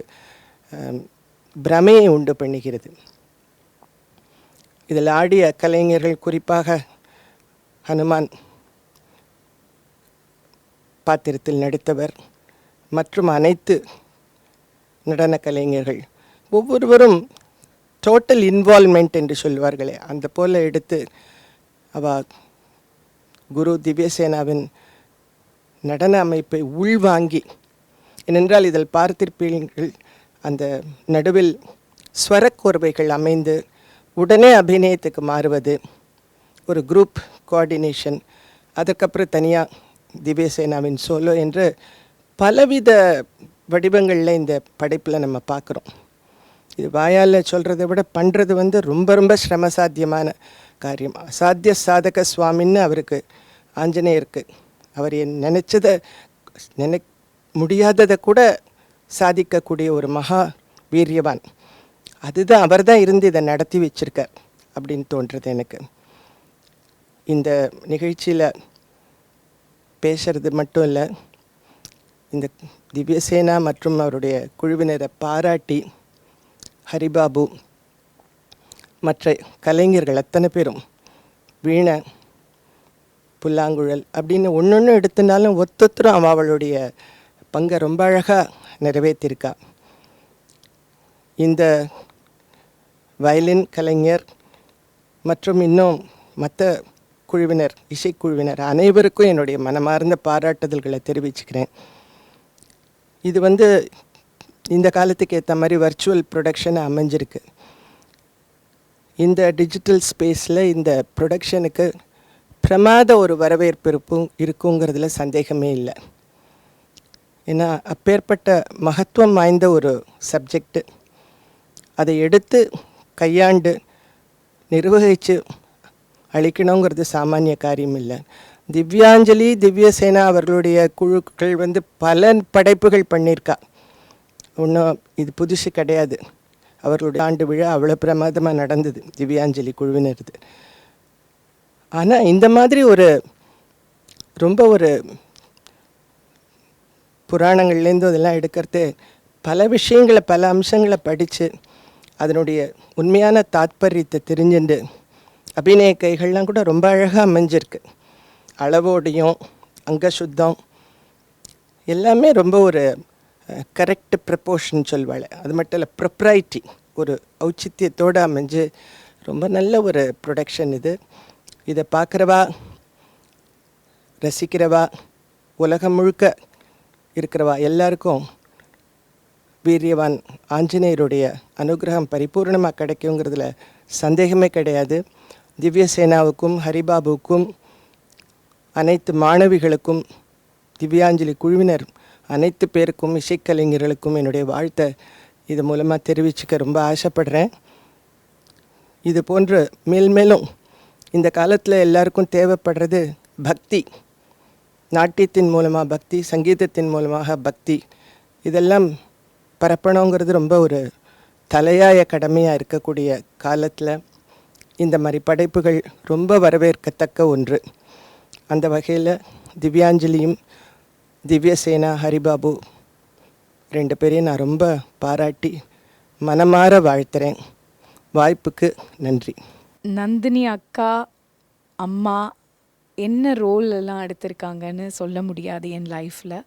பிரமையை உண்டு பண்ணுகிறது. இதில் ஆடிய கலைஞர்கள், குறிப்பாக ஹனுமான் பாத்திரத்தில் நடித்தவர் மற்றும் அனைத்து நடன கலைஞர்கள் ஒவ்வொருவரும் டோட்டல் இன்வால்மெண்ட் என்று சொல்வார்களே, அந்த போல் எடுத்து குரு திவ்யசேனாவின் நடன அமைப்பை உள்வாங்கி, ஏனென்றால் இதில் பார்த்திருப்பீர்கள் அந்த நடுவில் ஸ்வரக்கோர்வைகள் அமைந்து உடனே அபிநயத்துக்கு மாறுவது, ஒரு குரூப் கோஆர்டினேஷன், அதுக்கப்புறம் தனியாக திவ்யசேனாவின் சோலோ என்று பலவித வடிவங்களில் இந்த படைப்பில் நம்ம பார்க்குறோம். இது வாயால் சொல்கிறத விட பண்ணுறது ரொம்ப ரொம்ப சிரமசாத்தியமான காரியம். அசாத்திய சாதக சுவாமின்னு அவருக்கு ஆஞ்சநேயருக்கு அவர் நினச்சதை முடியாததை கூட சாதிக்கக்கூடிய ஒரு மகா வீரியவான். அதுதான் அவர் தான் இருந்து இதை நடத்தி வச்சிருக்கார் அப்படின்னு தோன்றுறது எனக்கு. இந்த நிகழ்ச்சியில் பேசுறது மட்டும் இல்லை, இந்த திவ்யசேனா மற்றும் அவருடைய குழுவினரை பாராட்டி ஹரிபாபு மற்ற கலைஞர்கள் அத்தனை பேரும் வீணை, புல்லாங்குழல் அப்படின்னு ஒன்று எடுத்துனாலும் ஒத்தொத்தரும் அவளுடைய பங்கை ரொம்ப அழகாக நிறைவேற்றியிருக்கா. இந்த வயலின் கலைஞர் மற்றும் இன்னும் மற்ற குழுவினர், இசைக்குழுவினர் அனைவருக்கும் என்னுடைய மனமார்ந்த பாராட்டுதல்களை தெரிவிச்சுக்கிறேன். இது இந்த காலத்துக்கு ஏற்ற மாதிரி வர்ச்சுவல் ப்ரொடக்ஷன் அமைஞ்சிருக்கு. இந்த டிஜிட்டல் ஸ்பேஸில் இந்த ப்ரொடக்ஷனுக்கு பிரமாத ஒரு வரவேற்பு இருக்குங்கிறதுல சந்தேகமே இல்லை. ஏன்னா அப்பேற்பட்ட மகத்துவம் வாய்ந்த ஒரு சப்ஜெக்டு, அதை எடுத்து கையாண்டு நிர்வகித்து அளிக்கணுங்கிறது சாமானிய காரியம் இல்லை. திவ்யாஞ்சலி, திவ்யசேனா அவர்களுடைய குழுக்கள் பல படைப்புகள் பண்ணியிருக்கா. ஒன்றும் இது புதுசு கிடையாது. அவர்களுடைய ஆண்டு விழா அவ்வளோ பிரமாதமாக நடந்தது திவ்யாஞ்சலி குழுவினருது. ஆனால் இந்த மாதிரி ரொம்ப புராணங்கள்லேருந்து அதெல்லாம் எடுக்கிறது, பல விஷயங்களை, பல அம்சங்களை படித்து அதனுடைய உண்மையான தாத்பரியத்தை தெரிஞ்சுண்டு அபிநய கைகள்லாம் கூட ரொம்ப அழகாக அமைஞ்சிருக்கு. அளவோடையும் அங்க சுத்தம் எல்லாமே ரொம்ப கரெக்ட் ப்ரப்போர்ஷன் சொல்வாள். அது மட்டும் இல்லை, ப்ரொப்ரைட்டி, ஒரு ஔச்சித்தியத்தோடு அமைஞ்சு ரொம்ப நல்ல ஒரு ப்ரொடக்ஷன் இது. இதை பார்க்குறவா, ரசிக்கிறவா, உலகம் முழுக்க இருக்கிறவா எல்லாருக்கும் வீரியவான் ஆஞ்சநேயருடைய அனுகிரகம் பரிபூர்ணமாக கிடைக்குங்கிறதுல சந்தேகமே கிடையாது. திவ்யசேனாவுக்கும் ஹரிபாபுவுக்கும் அனைத்து மாணவிகளுக்கும் திவ்யாஞ்சலி குழுவினர் அனைத்து பேருக்கும் இசைக்கலைஞர்களுக்கும் என்னுடைய வாழ்த்தை இது மூலமாக தெரிவிச்சுக்க ரொம்ப ஆசைப்படுறேன். இது போன்று மேல்மேலும் இந்த காலத்தில் எல்லாருக்கும் தேவைப்படுறது பக்தி. நாட்டியத்தின் மூலமாக பக்தி, சங்கீதத்தின் மூலமாக பக்தி, இதெல்லாம் பரப்பணுங்கிறது ரொம்ப தலையாய கடமையாக இருக்கக்கூடிய காலத்தில் இந்த மாதிரி படைப்புகள் ரொம்ப வரவேற்கத்தக்க ஒன்று. அந்த வகையில் திவ்யாஞ்சலியும் திவ்யசேனா, ஹரிபாபு ரெண்டு பேரையும் நான் ரொம்ப பாராட்டி மனமாற வாழ்த்துறேன். வாய்ப்புக்கு நன்றி. நந்தினி அக்கா, அம்மா என்ன ரோல் எல்லாம் எடுத்திருக்காங்கன்னு சொல்ல முடியாது. என் லைஃப்பில்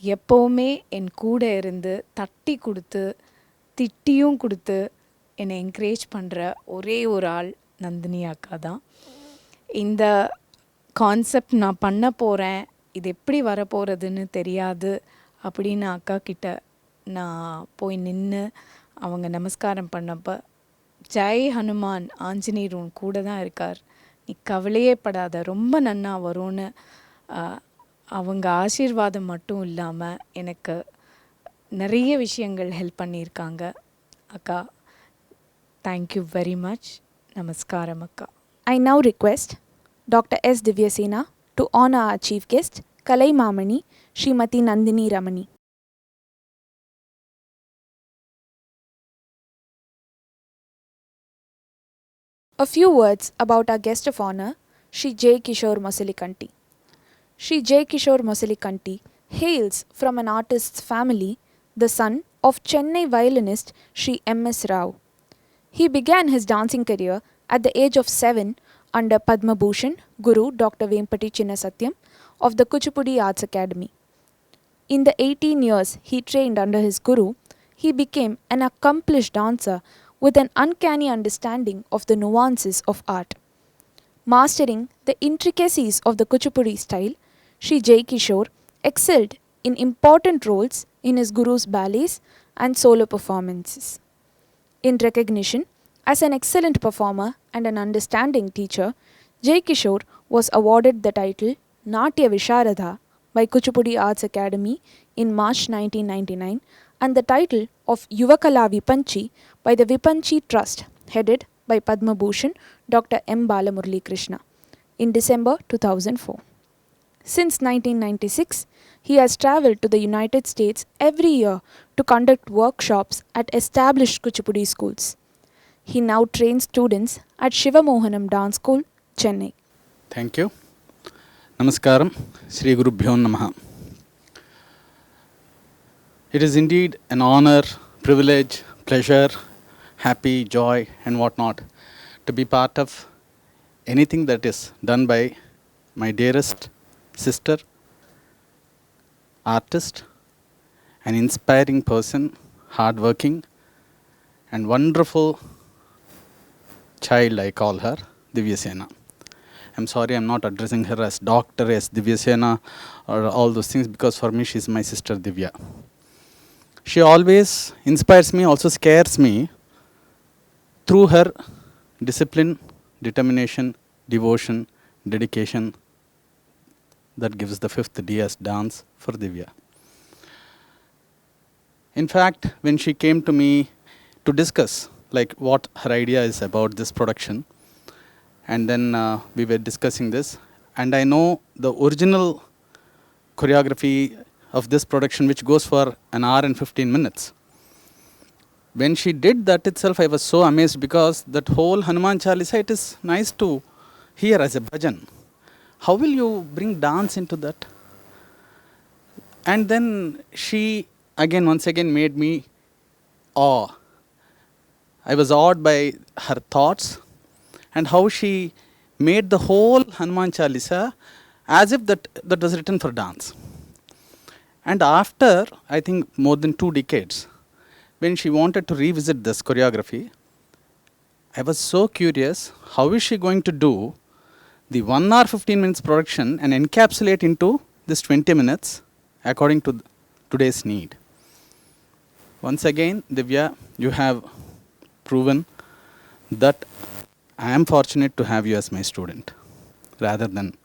எப்போவுமே என் கூட இருந்து தட்டி கொடுத்து திட்டியும் கொடுத்து என்னை என்கரேஜ் பண்ணுற ஒரே ஒரு ஆள் நந்தினி அக்கா தான். இந்த கான்செப்ட் நான் பண்ண போகிறேன், இது எப்படி வரப்போகிறதுன்னு தெரியாது அப்படின்னு அக்கா கிட்ட நான் போய் நின்று அவங்க நமஸ்காரம் பண்ணப்போ, ஜெய் ஹனுமான், ஆஞ்சநேயர் உன் கூட தான் இருக்கார், நீ கவலையே படாத, ரொம்ப நன்னா வரும்னு அவங்க ஆசீர்வாதம் மட்டும் இல்லாமல் எனக்கு நிறைய விஷயங்கள் ஹெல்ப் பண்ணியிருக்காங்க. அக்கா, தேங்க்யூ வெரி மச். நமஸ்காரம் அக்கா. I now request Dr. S. Divyasena to honor our chief guest, Kalai Mamani, Smt Nandini Ramani. A few words about our guest of honor, Shri Jaikishore Mosalikanti. Shri Jaikishore Mosalikanti hails from an artist's family, the son of Chennai violinist Shri M.S. Rao. He began his dancing career at the age of 7 under Padma Bhushan Guru Dr. Vempati Chinnasatyam of the Kuchipudi Arts Academy. In the 18 years he trained under his guru, he became an accomplished dancer with an uncanny understanding of the nuances of art. Mastering the intricacies of the Kuchipudi style, Shri Jaikishore excelled in important roles in his guru's ballets and solo performances. In recognition as an excellent performer and an understanding teacher, Jaikishore was awarded the title Natya Visharada by Kuchipudi Arts Academy in March 1999 and the title of Yuvakala Vipanchi by the Vipanchi Trust headed by Padma Bhushan Dr. M. Balamurali Krishna in December 2004. Since 1996, he has travelled to the United States every year to conduct workshops at established Kuchipudi schools. He now trains students at Shivamohanam Dance School, Chennai. Thank you. Namaskaram. Sri Gurubhyo Namaha. It is indeed an honor, privilege, pleasure, happy, joy, and whatnot to be part of anything that is done by my dearest sister, artist, an inspiring person, hardworking, and wonderful child, I call her, Divyasena. I'm sorry I'm not addressing her as Doctor, as Divyasena, or all those things, because for me she's my sister Divya. She always inspires me, also scares me through her discipline, determination, devotion, dedication that gives the fifth D as dance for Divya. In fact, when she came to me to discuss like what her idea is about this production, and then we were discussing this, and I know the original choreography of this production, which goes for an hour and 15 minutes. When she did that itself, I was so amazed, because that whole Hanuman Chalisa, it is nice to hear as a bhajan. How will you bring dance into that? And then she once again made me awe. I was awed by her thoughts and how she made the whole Hanuman Chalisa as if that was written for dance. And after, I think, more than 2 decades, when she wanted to revisit this choreography, I was so curious, how is she going to do the 1 hour 15 minutes production and encapsulate into this 20 minutes according to today's need. Once again, Divya, you have proven that I am fortunate to have you as my student, rather than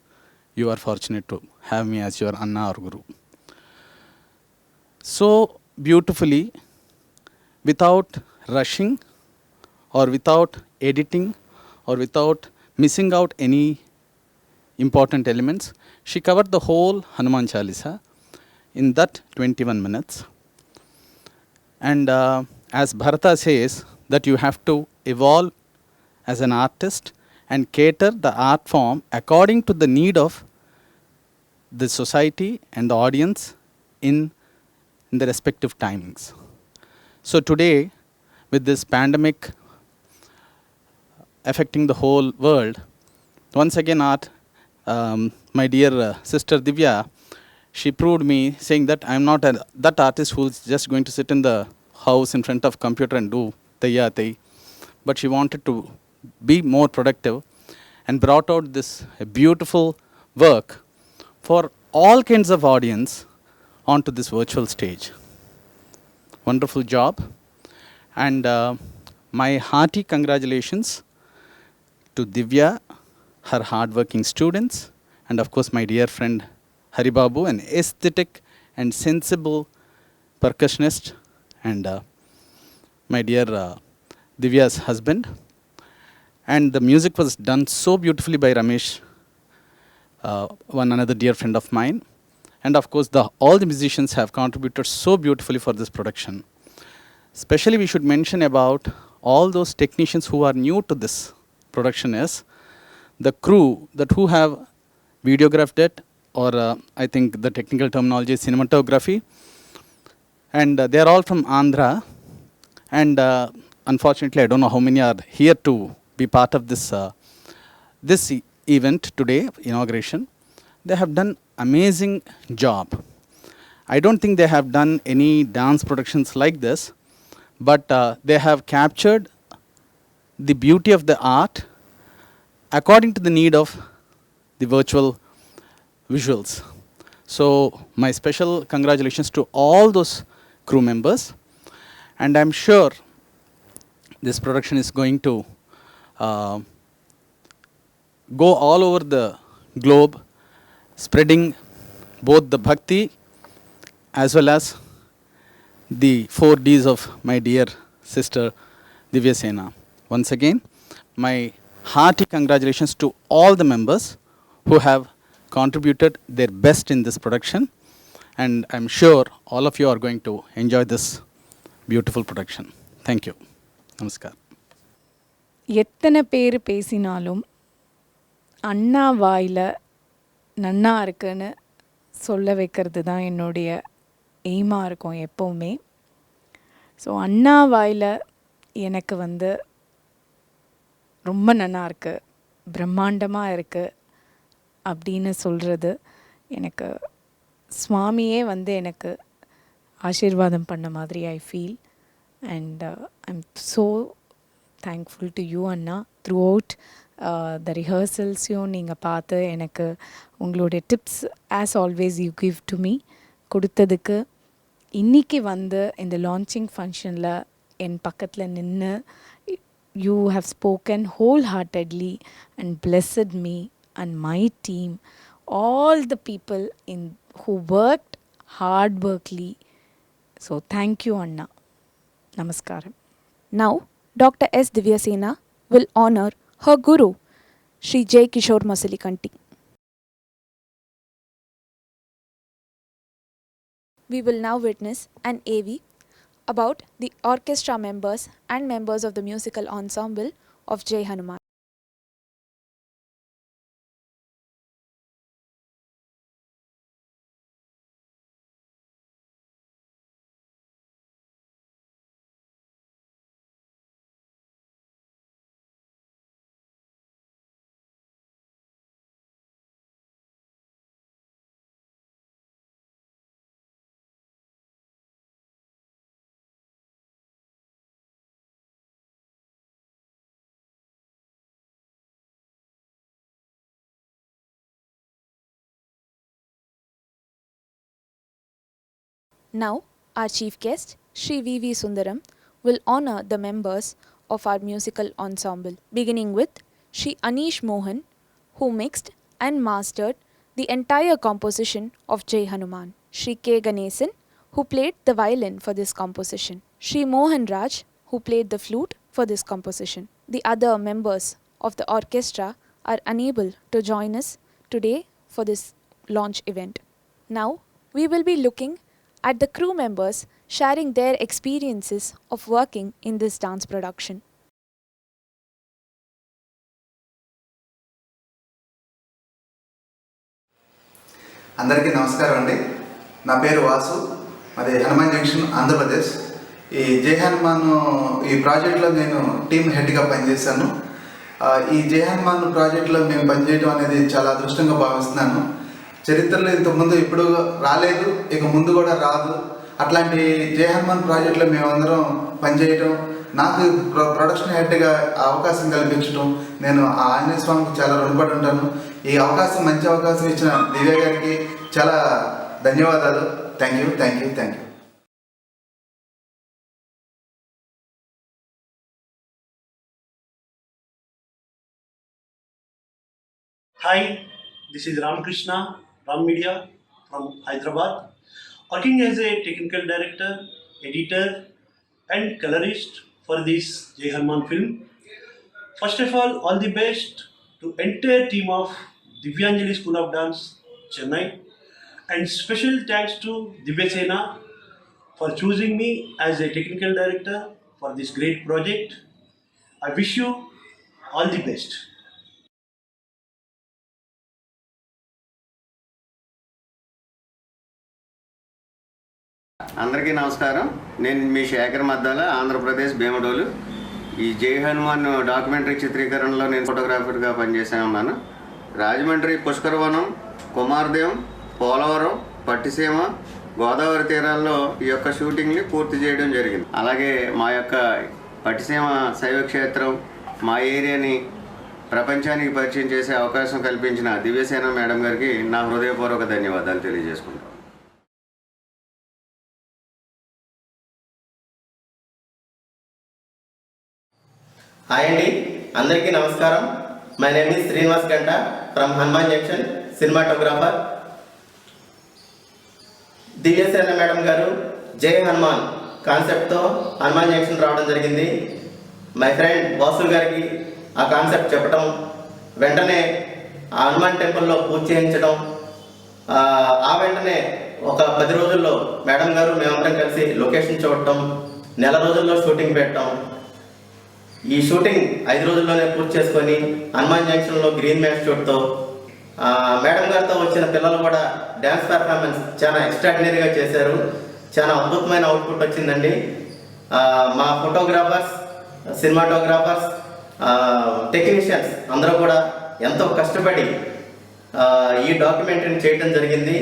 you are fortunate to have me as your Anna or Guru. So beautifully, without rushing or without editing or without missing out any important elements, she covered the whole Hanuman Chalisa in that 21 minutes. And as Bharata says, that you have to evolve as an artist and cater the art form according to the need of the society and the audience in the respective timings. So today, with this pandemic affecting the whole world, once again my dear sister Divya, she proved me, saying that I am not that artist who is just going to sit in the house in front of computer and do tayya tay, but she wanted to be more productive and brought out this beautiful work for all kinds of audience onto this virtual stage. Wonderful job. And my hearty congratulations to Divya, her hardworking students, and of course my dear friend Haribabu, an aesthetic and sensible percussionist, and my dear Divya's husband. And the music was done so beautifully by Ramesh, one another dear friend of mine. And of course, all the musicians have contributed so beautifully for this production. Especially we should mention about all those technicians who are new to this production, is the crew that who have videographed it, or I think the technical terminology is cinematography. And they are all from Andhra. And unfortunately, I don't know how many are here to be part of this event today, inauguration. They have done amazing job. I don't think they have done any dance productions like this, but they have captured the beauty of the art according to the need of the virtual visuals. So my special congratulations to all those crew members, and I'm sure this production is going to go all over the globe, spreading both the bhakti as well as the 4 Ds of my dear sister Divyasena. Once again, my hearty congratulations to all the members who have contributed their best in this production, and I'm sure all of you are going to enjoy this beautiful production. Thank you. Namaskar. எத்தனை பேர் பேசினாலும் அண்ணா வாயில் நன்னா இருக்குன்னு சொல்ல வைக்கிறது தான் என்னுடைய எய்மாக இருக்கும் எப்போவுமே. ஸோ அண்ணா வாயில் எனக்கு வந்து ரொம்ப நன்னா இருக்குது, பிரம்மாண்டமாக இருக்குது அப்படின்னு சொல்கிறது எனக்கு சுவாமியே வந்து எனக்கு ஆசீர்வாதம் பண்ண மாதிரி I feel. And I'm so thankful to you அண்ணா. த்ரூ அவுட் த ரிஹர்சல்ஸையும் நீங்கள் பார்த்து எனக்கு உங்களுடைய tips as always you give to me கொடுத்ததுக்கு, இன்றைக்கி வந்து இந்த லான்ச்சிங் ஃபங்க்ஷனில் என் பக்கத்தில் நின்று you have spoken wholeheartedly and blessed me and my team, all the people who worked hard workly. So thank you Anna. Namaskaram. Now Dr. S. Divyasena will honor her guru, Sri Jaikishore Mosalikanti. We will now witness an AV about the orchestra members and members of the musical ensemble of Jai Hanuman. Now, our chief guest, Sri V.V. Sundaram, will honor the members of our musical ensemble, beginning with Sri Anish Mohan, who mixed and mastered the entire composition of Jai Hanuman. Sri K. Ganesan, who played the violin for this composition. Sri Mohan Raj, who played the flute for this composition. The other members of the orchestra are unable to join us today for this launch event. Now, we will be looking at the crew members sharing their experiences of working in this dance production. అందరికీ నమస్కారం అండి. నా పేరు వాసు, మాది Hanuman junction, Andhra Pradesh. ఈ జై హనుమాన్ ఈ ప్రాజెక్ట్లో నేను టీమ్ హెడ్గా పనిచేశాను. ఈ జై హనుమాన్ ప్రాజెక్ట్లో మేము పనిచేయడం అనేది చాలా అదృష్టంగా భావిస్తున్నాను. చరిత్రలో ఇంతకుముందు ఎప్పుడు రాలేదు, ఇక ముందు కూడా రాదు. అట్లాంటి జై హనుమాన్ ప్రాజెక్టులో మేమందరం పనిచేయటం, నాకు ప్రొడక్షన్ హెడ్గా అవకాశం కల్పించడం, నేను ఆ ఆంజనేయ స్వామికి చాలా రుణపడి ఉంటాను. ఈ అవకాశం, మంచి అవకాశం ఇచ్చిన దివ్య గారికి చాలా ధన్యవాదాలు. Thank you, thank you, thank you. Hi, this is Ramakrishna, Ram Media from Hyderabad, working as a technical director, editor and colorist for this Jai Hanuman film. First of all the best to entire team of Divyanjali School of Dance, Chennai, and special thanks to Divyasena for choosing me as a technical director for this great project. I wish you all the best. అందరికీ నమస్కారం. నేను మీ శేఖర్ మద్దాల, ఆంధ్రప్రదేశ్, భీమడోలు. ఈ జై Hanuman documentary చిత్రీకరణలో నేను ఫోటోగ్రాఫర్గా పనిచేసే ఉన్నాను. రాజమండ్రి, పుష్కరవనం, కుమార్దేవం, పోలవరం, పట్టిసీమ, గోదావరి తీరాల్లో ఈ యొక్క షూటింగ్ని పూర్తి చేయడం జరిగింది. అలాగే మా యొక్క పట్టిసీమ శైవక్షేత్రం, మా ఏరియాని ప్రపంచానికి పరిచయం చేసే అవకాశం కల్పించిన దివ్యసేన మేడం గారికి నా హృదయపూర్వక ధన్యవాదాలు తెలియజేసుకుంటాను. హాయ్ అండి, అందరికీ నమస్కారం. My name is Srinivas Ganta from Hanuman junction, cinematographer. Divyasena madam garu Jai Hanuman కాన్సెప్ట్తో హనుమాన్ జంక్షన్ రావడం జరిగింది. మై ఫ్రెండ్ వాసు గారికి ఆ కాన్సెప్ట్ చెప్పటం, వెంటనే ఆ హనుమాన్ టెంపుల్లో పూజ చేయించడం, ఆ వెంటనే ఒక 10 రోజుల్లో మేడం గారు మేమందరం కలిసి లొకేషన్ చూడటం, నెల రోజుల్లో షూటింగ్ పెట్టడం. ఈ షూటింగ్ 5 రోజుల్లోనే పూర్తి చేసుకొని హనుమాన్ జంక్షన్లో గ్రీన్ మ్యాట్ షూట్తో మేడం గారితో వచ్చిన పిల్లలు కూడా డ్యాన్స్ పెర్ఫార్మెన్స్ చాలా ఎక్స్ట్రాడినరీగా చేశారు. చాలా అద్భుతమైన అవుట్పుట్ వచ్చిందండి. మా ఫోటోగ్రాఫర్స్, సినిమాటోగ్రాఫర్స్, టెక్నీషియన్స్ అందరూ కూడా ఎంతో కష్టపడి ఈ డాక్యుమెంటరీని చేయడం జరిగింది.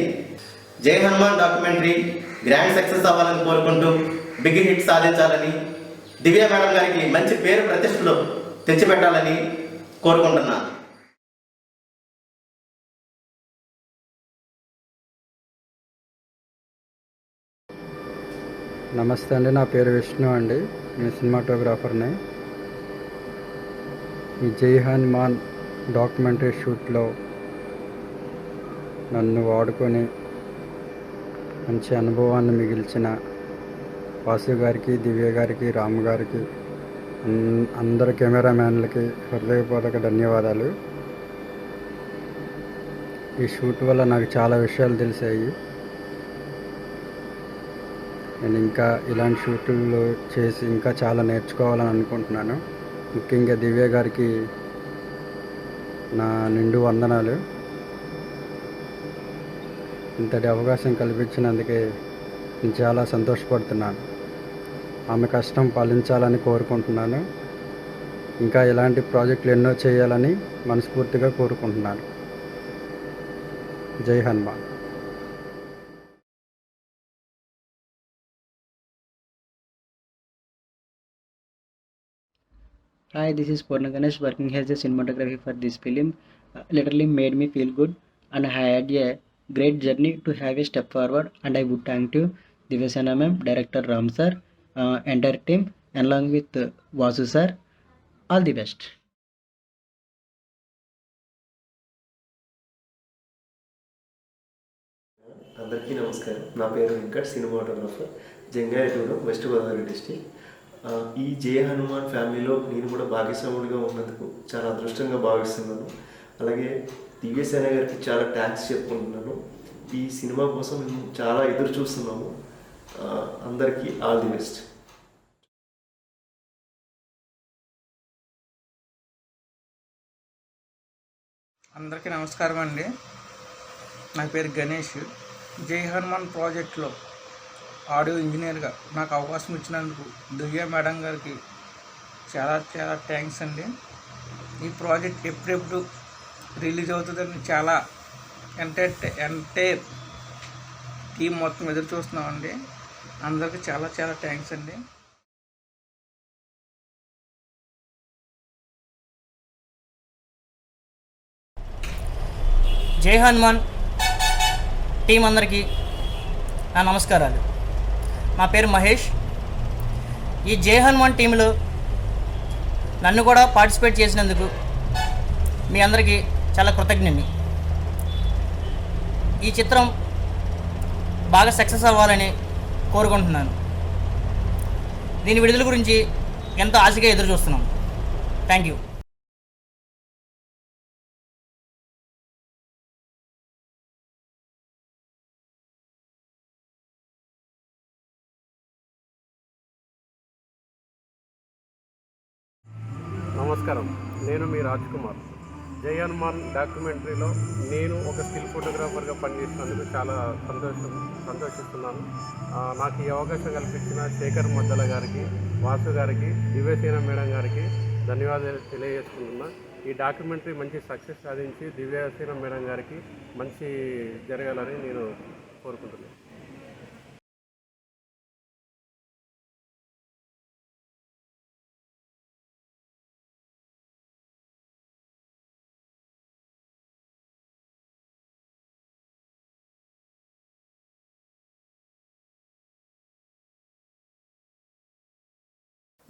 జై హనుమాన్ డాక్యుమెంటరీ గ్రాండ్ సక్సెస్ అవ్వాలని కోరుకుంటూ బిగ్ హిట్ సాధించాలని, దివ్య మేడం గారికి మంచి పేరు ప్రతిష్టలు తెచ్చిపెట్టాలని కోరుకుంటున్నాను. నమస్తే అండి, నా పేరు విష్ణు అండి, నేను సినిమాటోగ్రాఫర్ని. ఈ జై హనుమాన్ డాక్యుమెంటరీ షూట్లో నన్ను వాడుకొని మంచి అనుభవాన్ని మిగిల్చిన వాసు గారికి, దివ్య గారికి, రామ్ గారికి, అందరు కెమెరామ్యాన్లకి హృదయపూర్వక ధన్యవాదాలు. ఈ షూట్ వల్ల నాకు చాలా విషయాలు తెలిసాయి. నేను ఇంకా ఇలాంటి షూట్లు చేసి ఇంకా చాలా నేర్చుకోవాలని అనుకుంటున్నాను. ముఖ్యంగా దివ్య గారికి నా నిండు వందనాలు. ఇంతటి అవకాశం కల్పించినందుకే నేను చాలా సంతోషపడుతున్నాను. ఆమె కష్టం ఫలించాలని కోరుకుంటున్నాను. ఇంకా ఇలాంటి ప్రాజెక్టులు ఎన్నో చేయాలని మనస్ఫూర్తిగా కోరుకుంటున్నాను. జై Hanuman. Hi, this is Purna Ganesh working as a cinematography for this film. Literally made me feel good, and I had a great journey to have a step forward. And I would thank to Divyasena ma'am, director Ram sir, entire team, along with Vasu sir. All the best. అందరికీ నమస్కారం. నా పేరు Venkat, cinematographer, Jangareddygudem, west Godavari district. ఈ జై హనుమాన్ ఫ్యామిలీలో నేను కూడా భాగస్వాముడిగా ఉన్నందుకు చాలా అదృష్టంగా భావిస్తున్నాను. అలాగే దివ్యసేన గారికి చాలా థ్యాంక్స్ చెప్పుకుంటున్నాను. ఈ సినిమా కోసం మేము చాలా ఎదురు చూస్తున్నాము. అందరికీ ఆల్ ది బెస్ట్. అందరికీ నమస్కారం అండి. నా పేరు గణేష్. జై హనుమాన్ ప్రాజెక్ట్లో ఆడియో ఇంజనీర్గా నాకు అవకాశం ఇచ్చినందుకు దివ్య మేడం గారికి చాలా చాలా థ్యాంక్స్ అండి. ఈ ప్రాజెక్ట్ ఎప్పుడెప్పుడు రిలీజ్ అవుతుందని చాలా ఎంటైర్ టీం మొత్తం ఎదురు చూస్తున్నామండి. అందరికీ చాలా చాలా థ్యాంక్స్ అండి. జై హనుమాన్ టీం అందరికీ నా నమస్కారాలు. నా పేరు మహేష్. ఈ జై హనుమాన్ టీంలో నన్ను కూడా పార్టిసిపేట్ చేసినందుకు మీ అందరికీ చాలా కృతజ్ఞని. ఈ చిత్రం బాగా సక్సెస్ అవ్వాలని కోరుకుంటున్నాను. దీని విడుదల గురించి ఎంతో ఆశగా ఎదురు చూస్తున్నాం. Thank you. నమస్కారం, నేను మీ రాజ్ కుమార్. జై హనుమాన్ డాక్యుమెంటరీలో నేను ఒక స్టిల్ ఫోటోగ్రాఫర్గా పనిచేసినందుకు చాలా సంతోషిస్తున్నాను. నాకు ఈ అవకాశం కల్పించిన శేఖర్ మద్దల గారికి, వాసు గారికి, దివ్యసేన మేడం గారికి ధన్యవాదాలు తెలియజేసుకుంటున్నా. ఈ డాక్యుమెంటరీ మంచి సక్సెస్ సాధించి దివ్యసేన మేడం గారికి మంచి జరగాలని నేను కోరుకుంటున్నాను.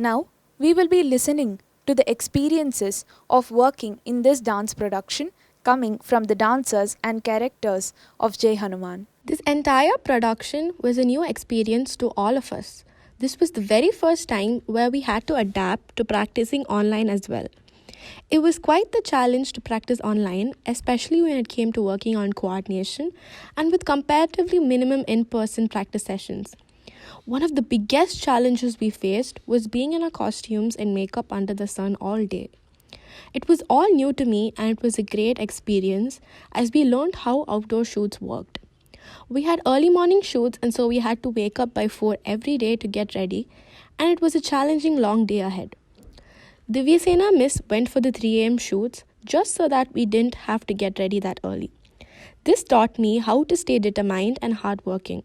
Now, we will be listening to the experiences of working in this dance production coming from the dancers and characters of Jai Hanuman. This entire production was a new experience to all of us. This was the very first time where we had to adapt to practicing online as well. It was quite the challenge to practice online, especially when it came to working on coordination and with comparatively minimum in-person practice sessions. One of the biggest challenges we faced was being in our costumes and makeup under the sun all day. It was all new to me and it was a great experience as we learned how outdoor shoots worked. We had early morning shoots and so we had to wake up by 4 every day to get ready, and it was a challenging long day ahead. Divyasena Miss went for the 3 a.m. shoots just so that we didn't have to get ready that early. This taught me how to stay determined and hardworking.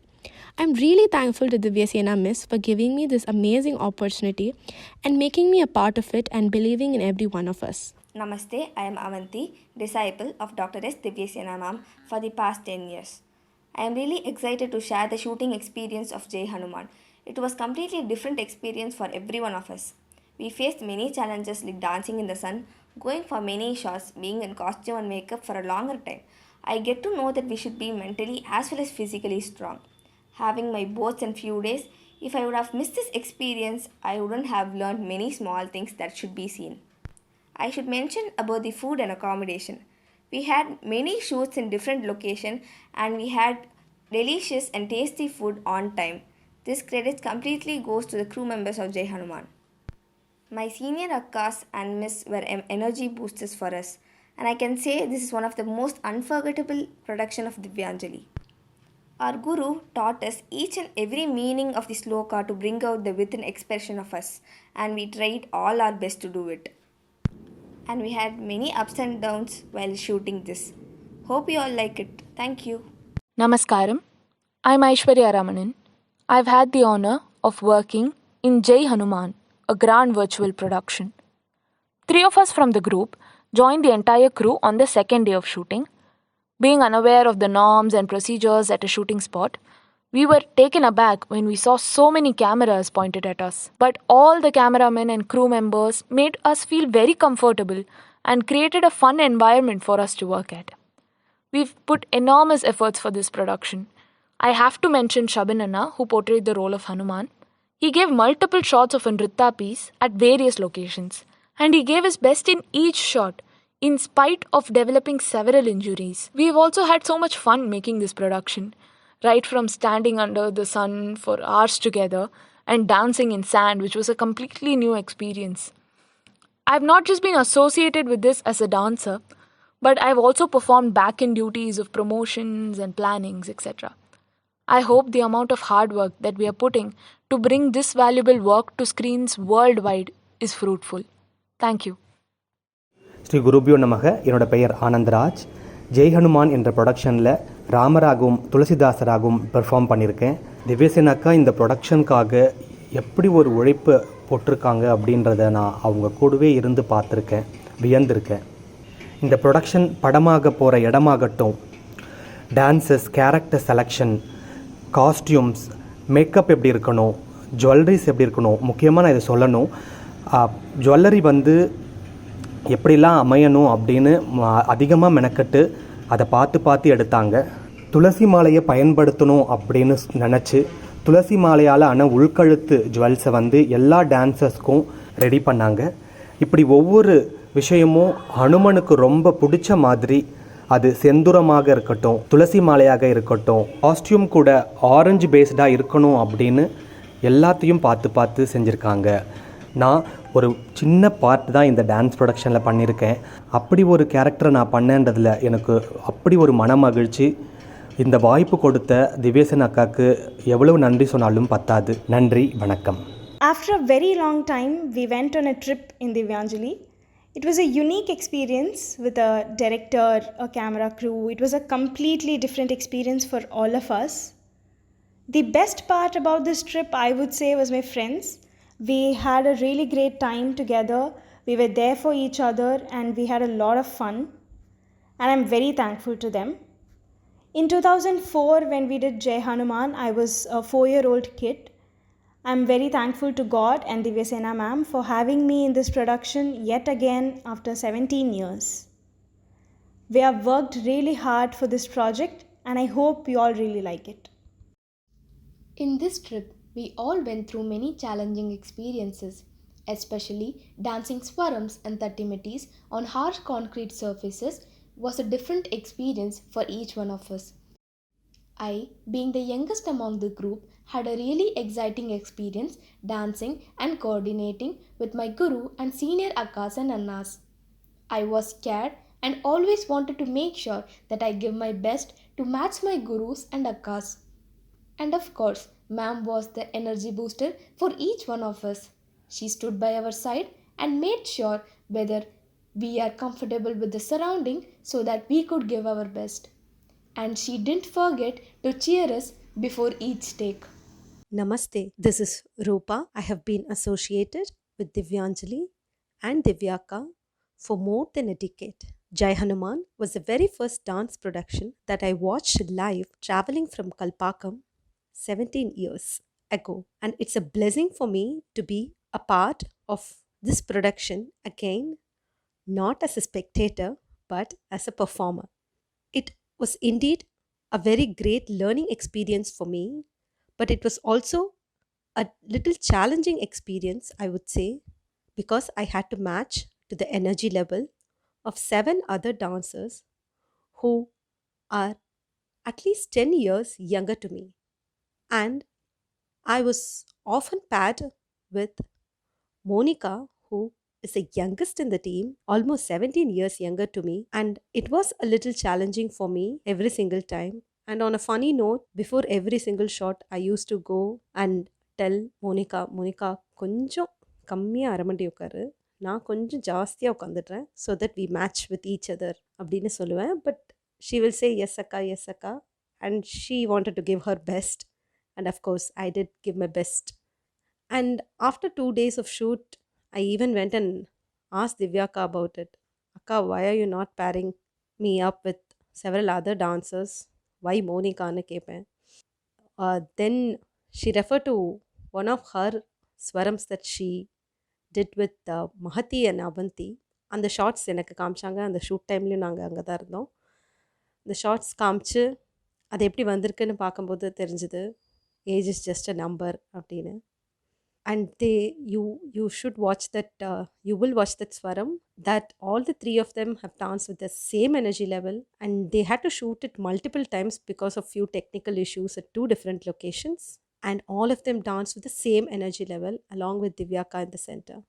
I'm really thankful to Divyasena Miss for giving me this amazing opportunity and making me a part of it and believing in every one of us. Namaste, I am Avanti, disciple of Dr. S. Divyasena ma'am for the past 10 years. I am really excited to share the shooting experience of Jai Hanuman. It was completely different experience for every one of us. We faced many challenges like dancing in the sun, going for many shots, being in costume and makeup for a longer time. I get to know that we should be mentally as well as physically strong. Having my boats in few days, if I would have missed this experience, I wouldn't have learned many small things that should be seen. I should mention about the food and accommodation. We had many shoots in different locations and we had delicious and tasty food on time. This credit completely goes to the crew members of Jai Hanuman. My senior Akkas and Miss were energy boosters for us, and I can say this is one of the most unforgettable production of Divyanjali. Our Guru taught us each and every meaning of the sloka to bring out the within expression of us, and we tried all our best to do it. And we had many ups and downs while shooting this. Hope you all like it. Thank you. Namaskaram. I'm Aishwarya Ramanan. I've had the honor of working in Jai Hanuman, a grand virtual production. 3 of us from the group joined the entire crew on the second day of shooting. Being unaware of the norms and procedures at a shooting spot, we were taken aback when we saw so many cameras pointed at us. But all the cameramen and crew members made us feel very comfortable and created a fun environment for us to work at. We've put enormous efforts for this production. I have to mention Shabinana, who portrayed the role of Hanuman. He gave multiple shots of a Nritta piece at various locations, and he gave his best in each shot, in spite of developing several injuries. We've also had so much fun making this production, right from standing under the sun for hours together and dancing in sand, which was a completely new experience. I've not just been associated with this as a dancer, but I've also performed back-end duties of promotions and plannings, etc. I hope the amount of hard work that we are putting to bring this valuable work to screens worldwide is fruitful. Thank you. Sri குருபியோ நமக. என்னோட பெயர் ஆனந்தராஜ். ஜெய் ஹனுமான் என்ற ப்ரொடக்ஷனில் ராமராகவும் துளசிதாசராகவும் perform பண்ணியிருக்கேன். திவ்யசேனாக்கா இந்த ப்ரொடக்ஷனுக்காக எப்படி ஒரு உழைப்பு போட்டிருக்காங்க அப்படின்றத நான் அவங்க கூடவே இருந்து பார்த்துருக்கேன், வியந்திருக்கேன். இந்த ப்ரொடக்ஷன் படமாக போகிற இடமாகட்டும், dances, character selection, costumes, makeup எப்படி இருக்கணும், ஜுவல்லரிஸ் எப்படி இருக்கணும், முக்கியமாக நான் இதை சொல்லணும். ஜுவல்லரி எப்படிலாம் அமையணும் அப்படின்னு அதிகமாக மெனக்கட்டு அதை பார்த்து எடுத்தாங்க. துளசி மாலையை பயன்படுத்தணும் அப்படின்னு நினச்சி துளசி மாலையால் ஆன உள்கழுத்து ஜுவல்ஸை எல்லா டான்சர்ஸ்க்கும் ரெடி பண்ணாங்க. இப்படி ஒவ்வொரு விஷயமும் ஹனுமனுக்கு ரொம்ப பிடிச்ச மாதிரி, அது செந்துரமாக இருக்கட்டும், துளசி மாலையாக இருக்கட்டும், காஸ்டியூம் கூட ஆரஞ்சு பேஸ்டாக இருக்கணும் அப்படின்னு எல்லாத்தையும் பார்த்து செஞ்சுருக்காங்க. நான் ஒரு சின்ன பார்ட் தான் இந்த டான்ஸ் ப்ரொடக்ஷனில் பண்ணியிருக்கேன். அப்படி ஒரு கேரக்டரை நான் பண்ணேன்றதில் எனக்கு அப்படி ஒரு மன மகிழ்ச்சி. இந்த வாய்ப்பு கொடுத்த திவ்யசேனா அக்காவுக்கு எவ்வளவு நன்றி சொன்னாலும் பத்தாது. நன்றி, வணக்கம். After a very long time, we went on a trip in Divyanjali. It was a unique experience with a director, a camera crew. It was a completely different experience for all of us. The best part about this trip, I would say, was my friends. We had a really great time together. We were there for each other and we had a lot of fun. And I'm very thankful to them. In 2004, when we did Jai Hanuman, I was a 4-year-old kid. I'm very thankful to God and Divyasena ma'am for having me in this production yet again after 17 years. We have worked really hard for this project and I hope you all really like it. In this trip, we all went through many challenging experiences especially dancing swarams and tatimitis on harsh concrete surfaces was a different experience for each one of us. I, being the youngest among the group, had a really exciting experience dancing and coordinating with my guru and senior akkas and annas. I was scared and always wanted to make sure that I give my best to match my gurus and akkas. And of course, ma'am was the energy booster for each one of us. She stood by our side and made sure whether we are comfortable with the surrounding so that we could give our best. And she didn't forget to cheer us before each take. Namaste, this is Rupa. I have been associated with Divyanjali and Divyaka for more than a decade. Jai Hanuman was the very first dance production that I watched live traveling from Kalpakam 17 years ago. And it's a blessing for me to be a part of this production again, not as a spectator, but as a performer. It was indeed a very great learning experience for me, but it was also a little challenging experience, I would say, because I had to match to the energy level of 7 other dancers who are at least 10 years younger to me. And I was often paired with Monica, who is the youngest in the team, almost 17 years younger to me. And it was a little challenging for me every single time. And on a funny note, before every single shot, I used to go and tell Monica, கொஞ்சம் கம்மியாக அரமண்டி உட்காரு, நான் கொஞ்சம் ஜாஸ்தியாக உட்காந்துடுறேன், so that we match with each other அப்படின்னு சொல்லுவேன். But she will say yes அக்கா, and she wanted to give her best. And of course, I did give my best. And after 2 days of shoot, I even went and asked Divyaka about it. Akka, why are you not pairing me up with several other dancers? Why Monica anu kepen? Then she referred to one of her swarams that she did with Mahati and Avanti. அந்த shorts எனக்கு காமிச்சாங்க. அந்த shoot டைம்லேயும் நாங்கள் அங்கே தான் இருந்தோம். இந்த ஷார்ட்ஸ் காமிச்சு அது எப்படி வந்திருக்குன்னு பார்க்கும்போது தெரிஞ்சுது age is just a number அப்படின்னு. And you should watch that, you will watch that swaram, that all the 3 of them have danced with the same energy level, and they had to shoot it multiple times because of few technical issues at 2 different locations, and all of them danced with the same energy level along with Divyaka in the center.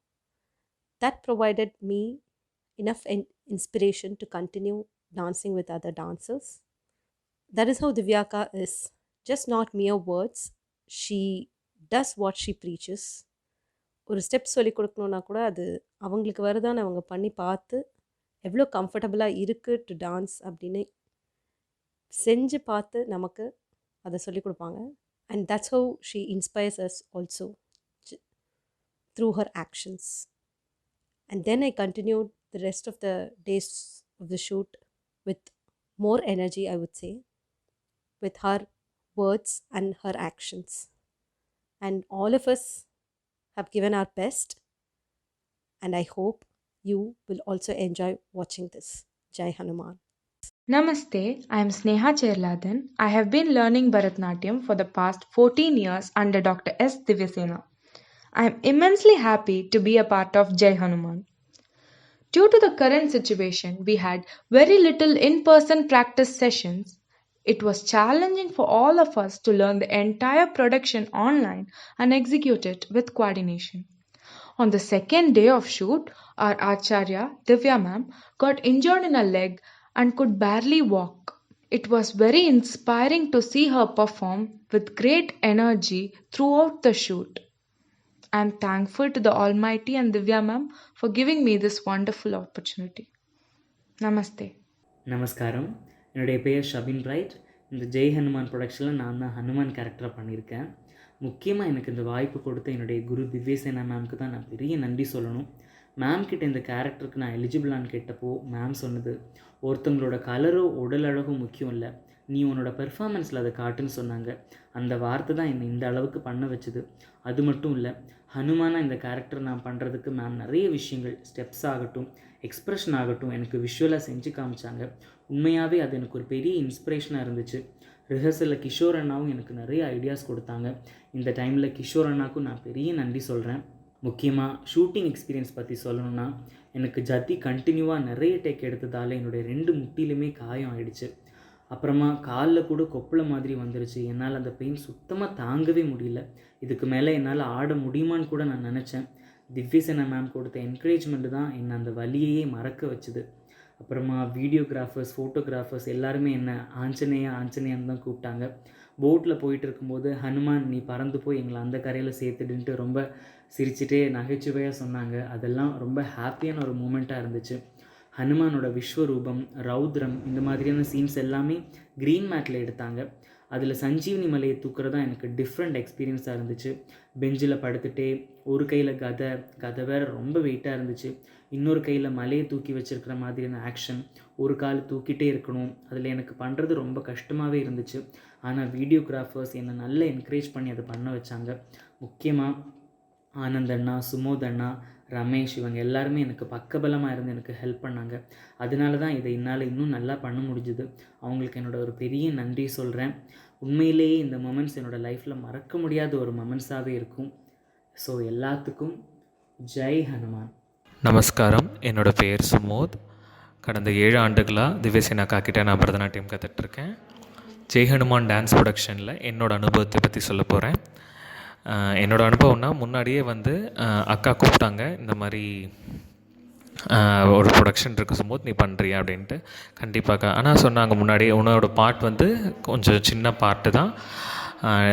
That provided me enough inspiration to continue dancing with other dancers. That is how Divyaka is. Just not mere words. She does what she preaches. ஒரு step சொல்லி கொடுக்கணுன்னா கூட அது அவங்களுக்கு வருதான்னு அவங்க பண்ணி பார்த்து எவ்வளோ கம்ஃபர்டபுளாக இருக்குது டு டான்ஸ் அப்படின்னு செஞ்சு பார்த்து நமக்கு அதை சொல்லி கொடுப்பாங்க. And that's how she inspires us also through her actions. And then I continued the rest of the days of the shoot with more energy, I would say, with her words and her actions. And all of us have given our best, and I hope you will also enjoy watching this. Jai Hanuman. Namaste, I am Sneha Cherladan. I have been learning Bharatanatyam for the past 14 years under Dr. S. Divyasena. I am immensely happy to be a part of Jai Hanuman. Due to the current situation, we had very little in-person practice sessions. It was challenging for all of us to learn the entire production online and execute it with coordination. On the second day of shoot, our Acharya, Divya ma'am, got injured in a leg and could barely walk. It was very inspiring to see her perform with great energy throughout the shoot. I am thankful to the Almighty and Divya ma'am for giving me this wonderful opportunity. Namaste. நமஸ்காரம், என்னுடைய பெயர் ஷபின் bright. இந்த ஜெய் ஹனுமான் ப்ரொடக்ஷனில் நான் தான் ஹனுமான் கேரக்டராக பண்ணியிருக்கேன். முக்கியமாக எனக்கு இந்த வாய்ப்பு கொடுத்த என்னுடைய குரு திவ்யசேனா மேம்க்கு தான் நான் பெரிய நன்றி சொல்லணும். மேம் கிட்ட இந்த கேரக்டருக்கு நான் எலிஜிபிளான்னு கேட்டப்போ மேம் சொன்னது, ஒருத்தங்களோட கலரோ உடல் அழகோ முக்கியம் இல்லை, நீ உன்னோட பெர்ஃபார்மன்ஸில் அதை காட்டுன்னு சொன்னாங்க. அந்த வார்த்தை தான் என்னை இந்த அளவுக்கு பண்ண வச்சுது. அது மட்டும் இல்லை, ஹனுமானாக இந்த கேரக்டர் நான் பண்ணுறதுக்கு மேம் நிறைய விஷயங்கள், ஸ்டெப்ஸ் ஆகட்டும், எக்ஸ்ப்ரெஷன் ஆகட்டும், எனக்கு விஷுவலாக செஞ்சு காமிச்சாங்க. உண்மையாகவே அது எனக்கு ஒரு பெரிய இன்ஸ்பிரேஷனாக இருந்துச்சு. ரிஹர்சலில் கிஷோர் அண்ணாவும் எனக்கு நிறைய ஐடியாஸ் கொடுத்தாங்க. இந்த டைமில் கிஷோர் அண்ணாவுக்கும் நான் பெரிய நன்றி சொல்கிறேன். முக்கியமாக ஷூட்டிங் எக்ஸ்பீரியன்ஸ் பற்றி சொல்லணுன்னா, எனக்கு ஜத்தி கண்டினியூவாக நிறைய டேக் எடுத்ததால் என்னுடைய 2 முட்டிலுமே காயம் ஆயிடுச்சு. அப்புறமா காலில் கூட கொப்பளம் மாதிரி வந்துருச்சு. என்னால் அந்த பெயின் சுத்தமாக தாங்கவே முடியல. இதுக்கு மேலே என்னால் ஆட முடியுமான்னு கூட நான் நினச்சேன். திவ்யசேனா மேம் கொடுத்த என்கரேஜ்மெண்ட்டு தான் என்னை அந்த வலியையே மறக்க வச்சுது. அப்புறமா வீடியோகிராஃபர்ஸ், ஃபோட்டோகிராஃபர்ஸ் எல்லாருமே என்னை ஆஞ்சநேயான்னு தான் கூப்பிட்டாங்க. போட்டில் போயிட்டு இருக்கும்போது, ஹனுமான் நீ பறந்து போய் எங்களை அந்த கரையில் சேர்த்துடுன்ட்டு ரொம்ப சிரிச்சுட்டே நகைச்சுவையாக சொன்னாங்க. அதெல்லாம் ரொம்ப ஹாப்பியான ஒரு மூமெண்ட்டாக இருந்துச்சு. ஹனுமானோட விஸ்வரூபம், ரௌத்ரம் இந்த மாதிரியான சீன்ஸ் எல்லாமே க்ரீன் மேட்டில் எடுத்தாங்க. அதில் சஞ்சீவனி மலையை தூக்குறது தான் எனக்கு டிஃப்ரெண்ட் எக்ஸ்பீரியன்ஸாக இருந்துச்சு. பெஞ்சில் படுத்துகிட்டே ஒரு கையில் கதை வேறு ரொம்ப வெயிட்டாக இருந்துச்சு. இன்னொரு கையில் மலையை தூக்கி வச்சுருக்கிற மாதிரியான ஆக்ஷன், ஒரு கால் தூக்கிட்டே இருக்கணும். அதில் எனக்கு பண்ணுறது ரொம்ப கஷ்டமாகவே இருந்துச்சு. ஆனால் வீடியோகிராஃபர்ஸ் என்னை நல்லா என்கரேஜ் பண்ணி அதை பண்ண வச்சாங்க. முக்கியமாக ஆனந்த் அண்ணா, சுமோத் அண்ணா, ரமேஷ் இவங்க எல்லாருமே எனக்கு பக்கபலமாக இருந்து எனக்கு ஹெல்ப் பண்ணாங்க. அதனால தான் இதை என்னால் இன்னும் நல்லா பண்ண முடிஞ்சுது. அவங்களுக்கு என்னோடய ஒரு பெரிய நன்றி சொல்கிறேன். உண்மையிலேயே இந்த மொமெண்ட்ஸ் என்னோடய லைஃப்பில் மறக்க முடியாத ஒரு மொமெண்ட்ஸாகவே இருக்கும். ஸோ எல்லாத்துக்கும் ஜெய் ஹனுமான். நமஸ்காரம். என்னோடய பெயர் சுமோத். கடந்த 7 ஆண்டுகளாக திவ்யசேனா கிட்ட நான் பரதநாட்டியம் கற்றுட்ருக்கேன். ஜெய் ஹனுமான் டான்ஸ் ப்ரொடக்ஷனில் என்னோடய அனுபவத்தை பற்றி சொல்ல போகிறேன். என்னோடய அனுபவம்னா, முன்னாடியே அக்கா கூப்பிட்டாங்க, இந்த மாதிரி ஒரு ப்ரொடக்ஷன் இருக்குது சுமோத், நீ பண்ணுறியா அப்படின்ட்டு. கண்டிப்பாக்கா. ஆனால் சொன்னாங்க முன்னாடியே, உன்னோட பார்ட் கொஞ்சம் சின்ன பார்ட்டு தான்,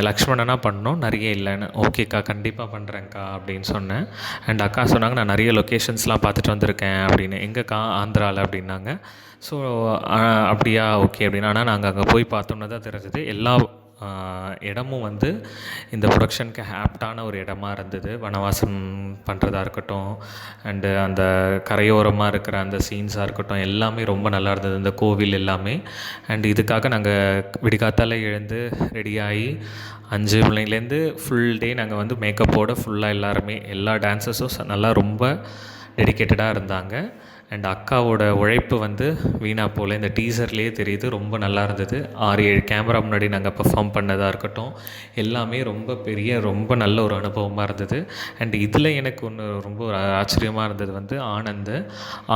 லக்ஷ்மணனா பண்ணணும், நிறைய இல்லைன்னு. ஓகேக்கா கண்டிப்பாக பண்ணுறேங்க்கா அப்படின்னு சொன்னேன். அண்ட் அக்கா சொன்னாங்க, நான் நிறைய லொக்கேஷன்ஸ்லாம் பார்த்துட்டு வந்திருக்கேன் அப்படின்னு. எங்கேக்கா? ஆந்திராவில் அப்படின்னாங்க. ஸோ அப்படியா, ஓகே அப்படின்னு. ஆனால் நாங்கள் அங்கே போய் பார்த்தோன்னு தான் தெரிஞ்சது, எல்லா இடமும் இந்த ப்ரொடக்ஷனுக்கு ஆப்டான ஒரு இடமா இருந்தது. வனவாசம் பண்ணுறதா இருக்கட்டும், அண்டு அந்த கரையோரமாக இருக்கிற அந்த சீன்ஸாக இருக்கட்டும், எல்லாமே ரொம்ப நல்லா இருந்தது, இந்த கோவில் எல்லாமே. அண்ட் இதுக்காக நாங்கள் விடிகாத்தால எழுந்து ரெடியாகி 5 மணிலேருந்து ஃபுல் டே நாங்கள் மேக்கப்போட ஃபுல்லாக எல்லாருமே, எல்லா டான்ஸர்ஸும் நல்லா ரொம்ப டெடிக்கேட்டடாக இருந்தாங்க. அண்ட் அக்காவோட உழைப்பு வீணாக போல் இந்த டீசர்லேயே தெரியுது. ரொம்ப நல்லா இருந்தது. 6-7 கேமரா முன்னாடி நாங்கள் பெர்ஃபார்ம் பண்ணதாக இருக்கட்டும், எல்லாமே ரொம்ப நல்ல ஒரு அனுபவமாக இருந்தது. அண்ட் இதில் எனக்கு ஒன்று ரொம்ப ஆச்சரியமாக இருந்தது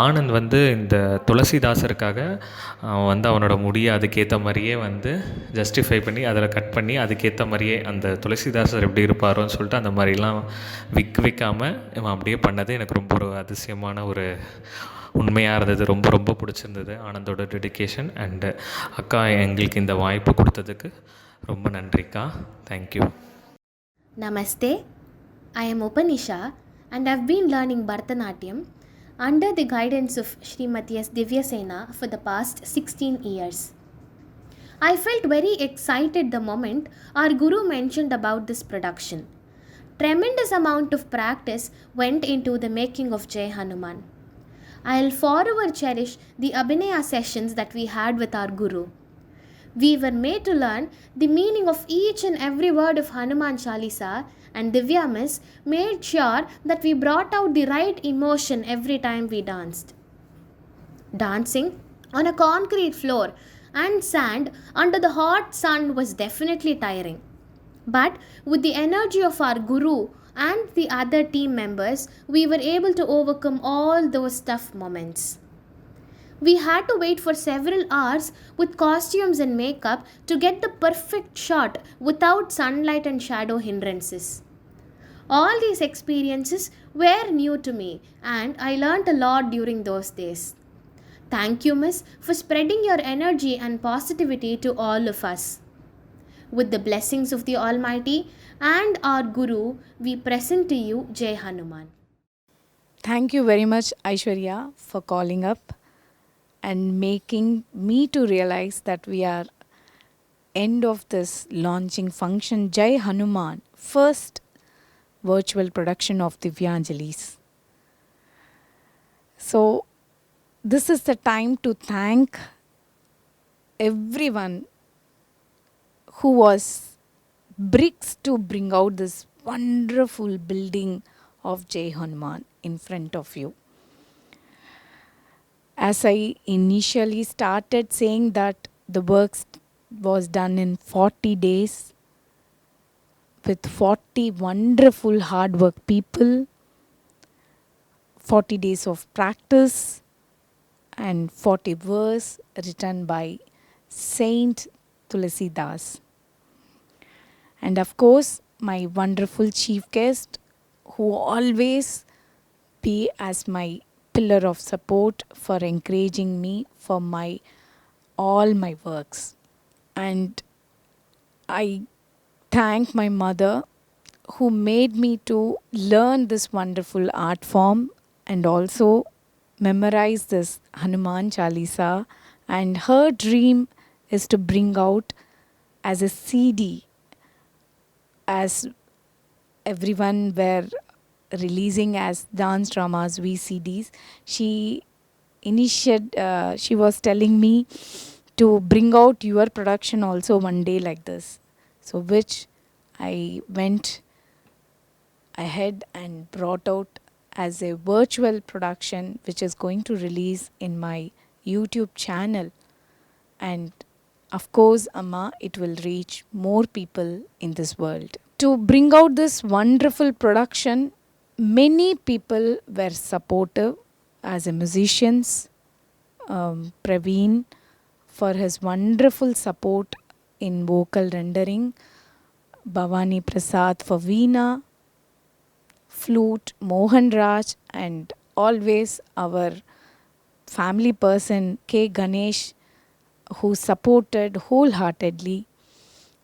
ஆனந்த் இந்த துளசிதாசருக்காக அவனோட முடியை அதுக்கேற்ற மாதிரியே ஜஸ்டிஃபை பண்ணி அதில் கட் பண்ணி அதுக்கேற்ற மாதிரியே அந்த துளசிதாசர் எப்படி இருப்பாரோன்னு சொல்லிட்டு அந்த மாதிரிலாம் வைக்காமல் இவன் அப்படியே பண்ணது எனக்கு ரொம்ப ஒரு அதிசயமான ஒரு உண்மையாக இருந்தது. ரொம்ப பிடிச்சிருந்தது ஆனந்தோட டெடிக்கேஷன். அண்டு அக்கா எங்களுக்கு இந்த வாய்ப்பு கொடுத்ததுக்கு ரொம்ப நன்றிக்கா. Thank you. Namaste. I am Upanisha and I've been learning Bharatanatyam under the guidance of Smt Divyasena for the past 16 years. I felt very excited the moment our Guru mentioned about this production. Tremendous amount of practice went into the making of Jai Hanuman. I'll forever cherish the Abhinaya sessions that we had with our Guru. We were made to learn the meaning of each and every word of Hanuman Chalisa, and Divya Miss made sure that we brought out the right emotion every time we danced. Dancing on a concrete floor and sand under the hot sun was definitely tiring. But with the energy of our Guru and the other team members, we were able to overcome all those tough moments. We had to wait for several hours with costumes and makeup to get the perfect shot without sunlight and shadow hindrances. All these experiences were new to me and I learned a lot during those days. Thank you, Miss, for spreading your energy and positivity to all of us. With the blessings of the Almighty and our Guru, we present to you Jai Hanuman. Thank you very much, Aishwarya, for calling up and making me to realize that we are end of this launching function, Jai Hanuman, first virtual production of Divyanjali's. So, this is the time to thank everyone who was bricks to bring out this wonderful building of Jai Hanuman in front of you. As I initially started saying that the work was done in 40 days with 40 wonderful hard work people 40 days of practice and 40 verse written by Saint Tulsidas. And of course, my wonderful chief guest who always be as my pillar of support for encouraging me for my all my works. And I thank my mother who made me to learn this wonderful art form and also memorize this Hanuman Chalisa. And her dream is to bring out as a CD, as everyone were releasing as dance dramas, VCDs. She was telling me to bring out your production also one day like this. So which I went ahead and brought out as a virtual production which is going to release in my YouTube channel. And of course, Amma, it will reach more people in this world. To bring out this wonderful production, many people were supportive as a musicians. Praveen for his wonderful support in vocal rendering, Bhavani Prasad for Veena, flute, Mohan Raj, and always our family person K. Ganesh who supported wholeheartedly.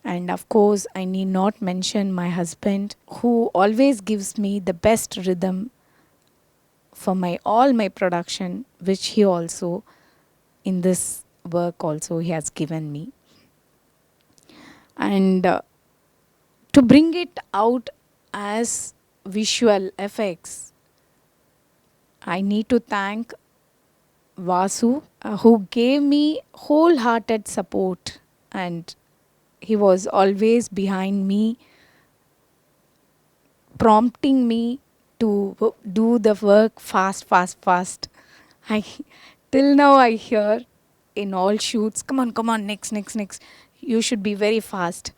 And of course, I need not mention my husband who always gives me the best rhythm for all my production, which he also in this work also he has given me. And to bring it out as visual effects, I need to thank Vasu who gave me wholehearted support, and he was always behind me, prompting me to do the work fast. Till now I hear in all shoots, come on, next. You should be very fast.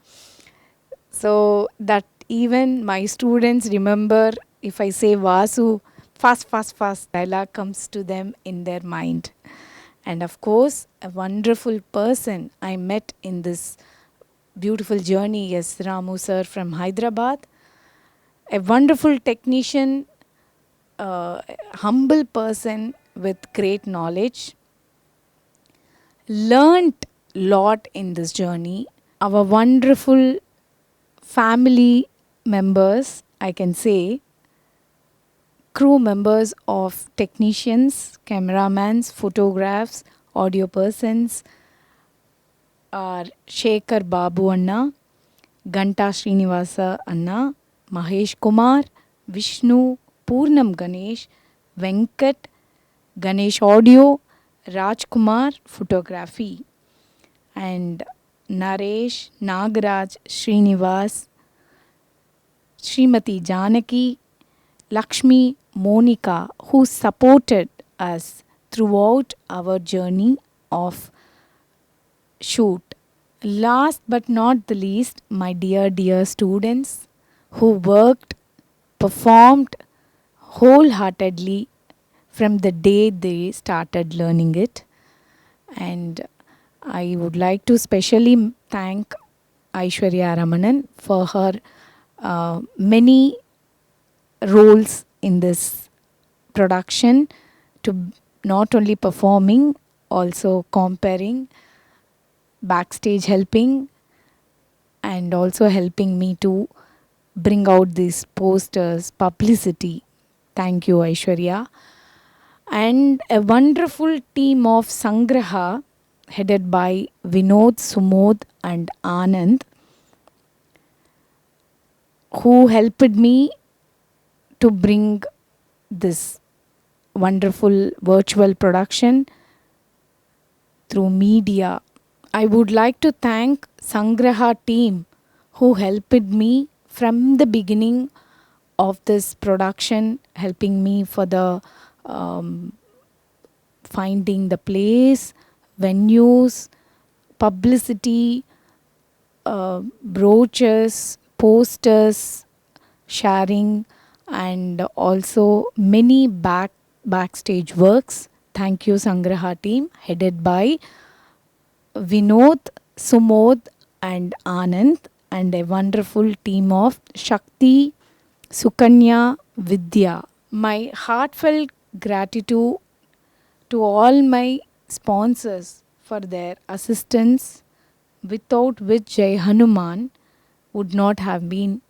So that even my students remember if I say Vasu, fast, dialogue comes to them in their mind. And of course, a wonderful person I met in this beautiful journey is Ramu sir from Hyderabad, a wonderful technician, humble person with great knowledge. Learned lot in this journey. Our wonderful family members, I can say, crew members of technicians, cameramans, photographs, audio persons are Shekhar Babu Anna, Ganta Srinivasa Anna, Mahesh Kumar, Vishnu, Purnam Ganesh, Venkat, Ganesh Audio, Rajkumar Photography, and Naresh, Nagaraj, Srinivas, Srimati Janaki, Lakshmi, Monica, who supported us throughout our journey of shoot. Last but not the least, my dear students who worked, performed wholeheartedly from the day they started learning it. And I would like to specially thank Aishwarya Ramanan for her many roles in this production, to not only performing, also comparing, backstage helping, and also helping me to bring out these posters, publicity. Thank you, Aishwarya. And a wonderful team of Sangraha headed by Vinod, Sumod and Anand, who helped me to bring this wonderful virtual production through media. I would like to thank Sangraha team who helped me from the beginning of this production, helping me for the finding the place, venues, publicity, brochures, posters, sharing, and also many backstage works. Thank you Sangraha team headed by Vinod, Sumod and Anand, and a wonderful team of Shakti, Sukanya, Vidya. My heartfelt gratitude to all my sponsors for their assistance, without which Jai Hanuman would not have been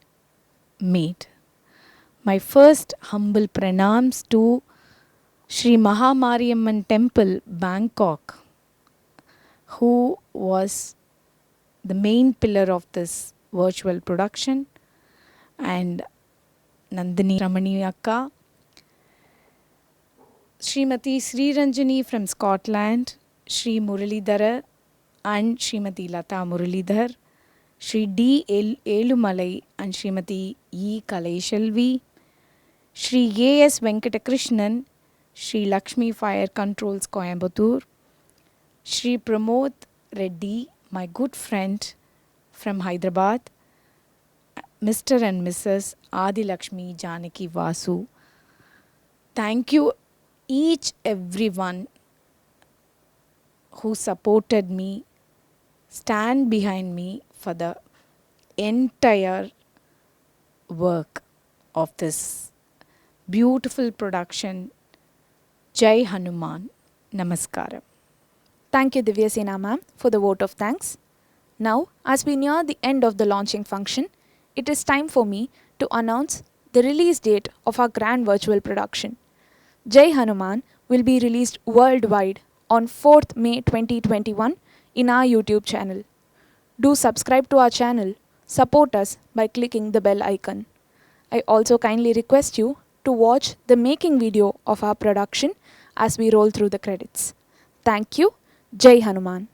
made. My first humble pranams to Sri Mahamariamman Temple, Bangkok, who was the main pillar of this virtual production, and Nandini Ramani Akka, Srimati Sri Ranjani from Scotland, Sri Muralidhara and Srimati Lata Muralidhar, Sri D. Elumalai and Srimati E. Kalaishalvi, Sri A. S. Venkatakrishnan, Sri Lakshmi Fire Controls Coimbatore, Sri Pramod Reddy, my good friend from Hyderabad, Mr. and Mrs. Adi Lakshmi Janaki Vasu. Thank you each everyone who supported me, stand behind me for the entire work of this beautiful production. Jai Hanuman. Namaskaram. Thank you, Divyasena ma'am, for the vote of thanks. Now, as we near the end of the launching function, it is time for me to announce the release date of our grand virtual production. Jai Hanuman will be released worldwide on 4th May 2021 in our YouTube channel. Do subscribe to our channel, support us by clicking the bell icon. I also kindly request you to watch the making video of our production as we roll through the credits. Thank you. Jai Hanuman.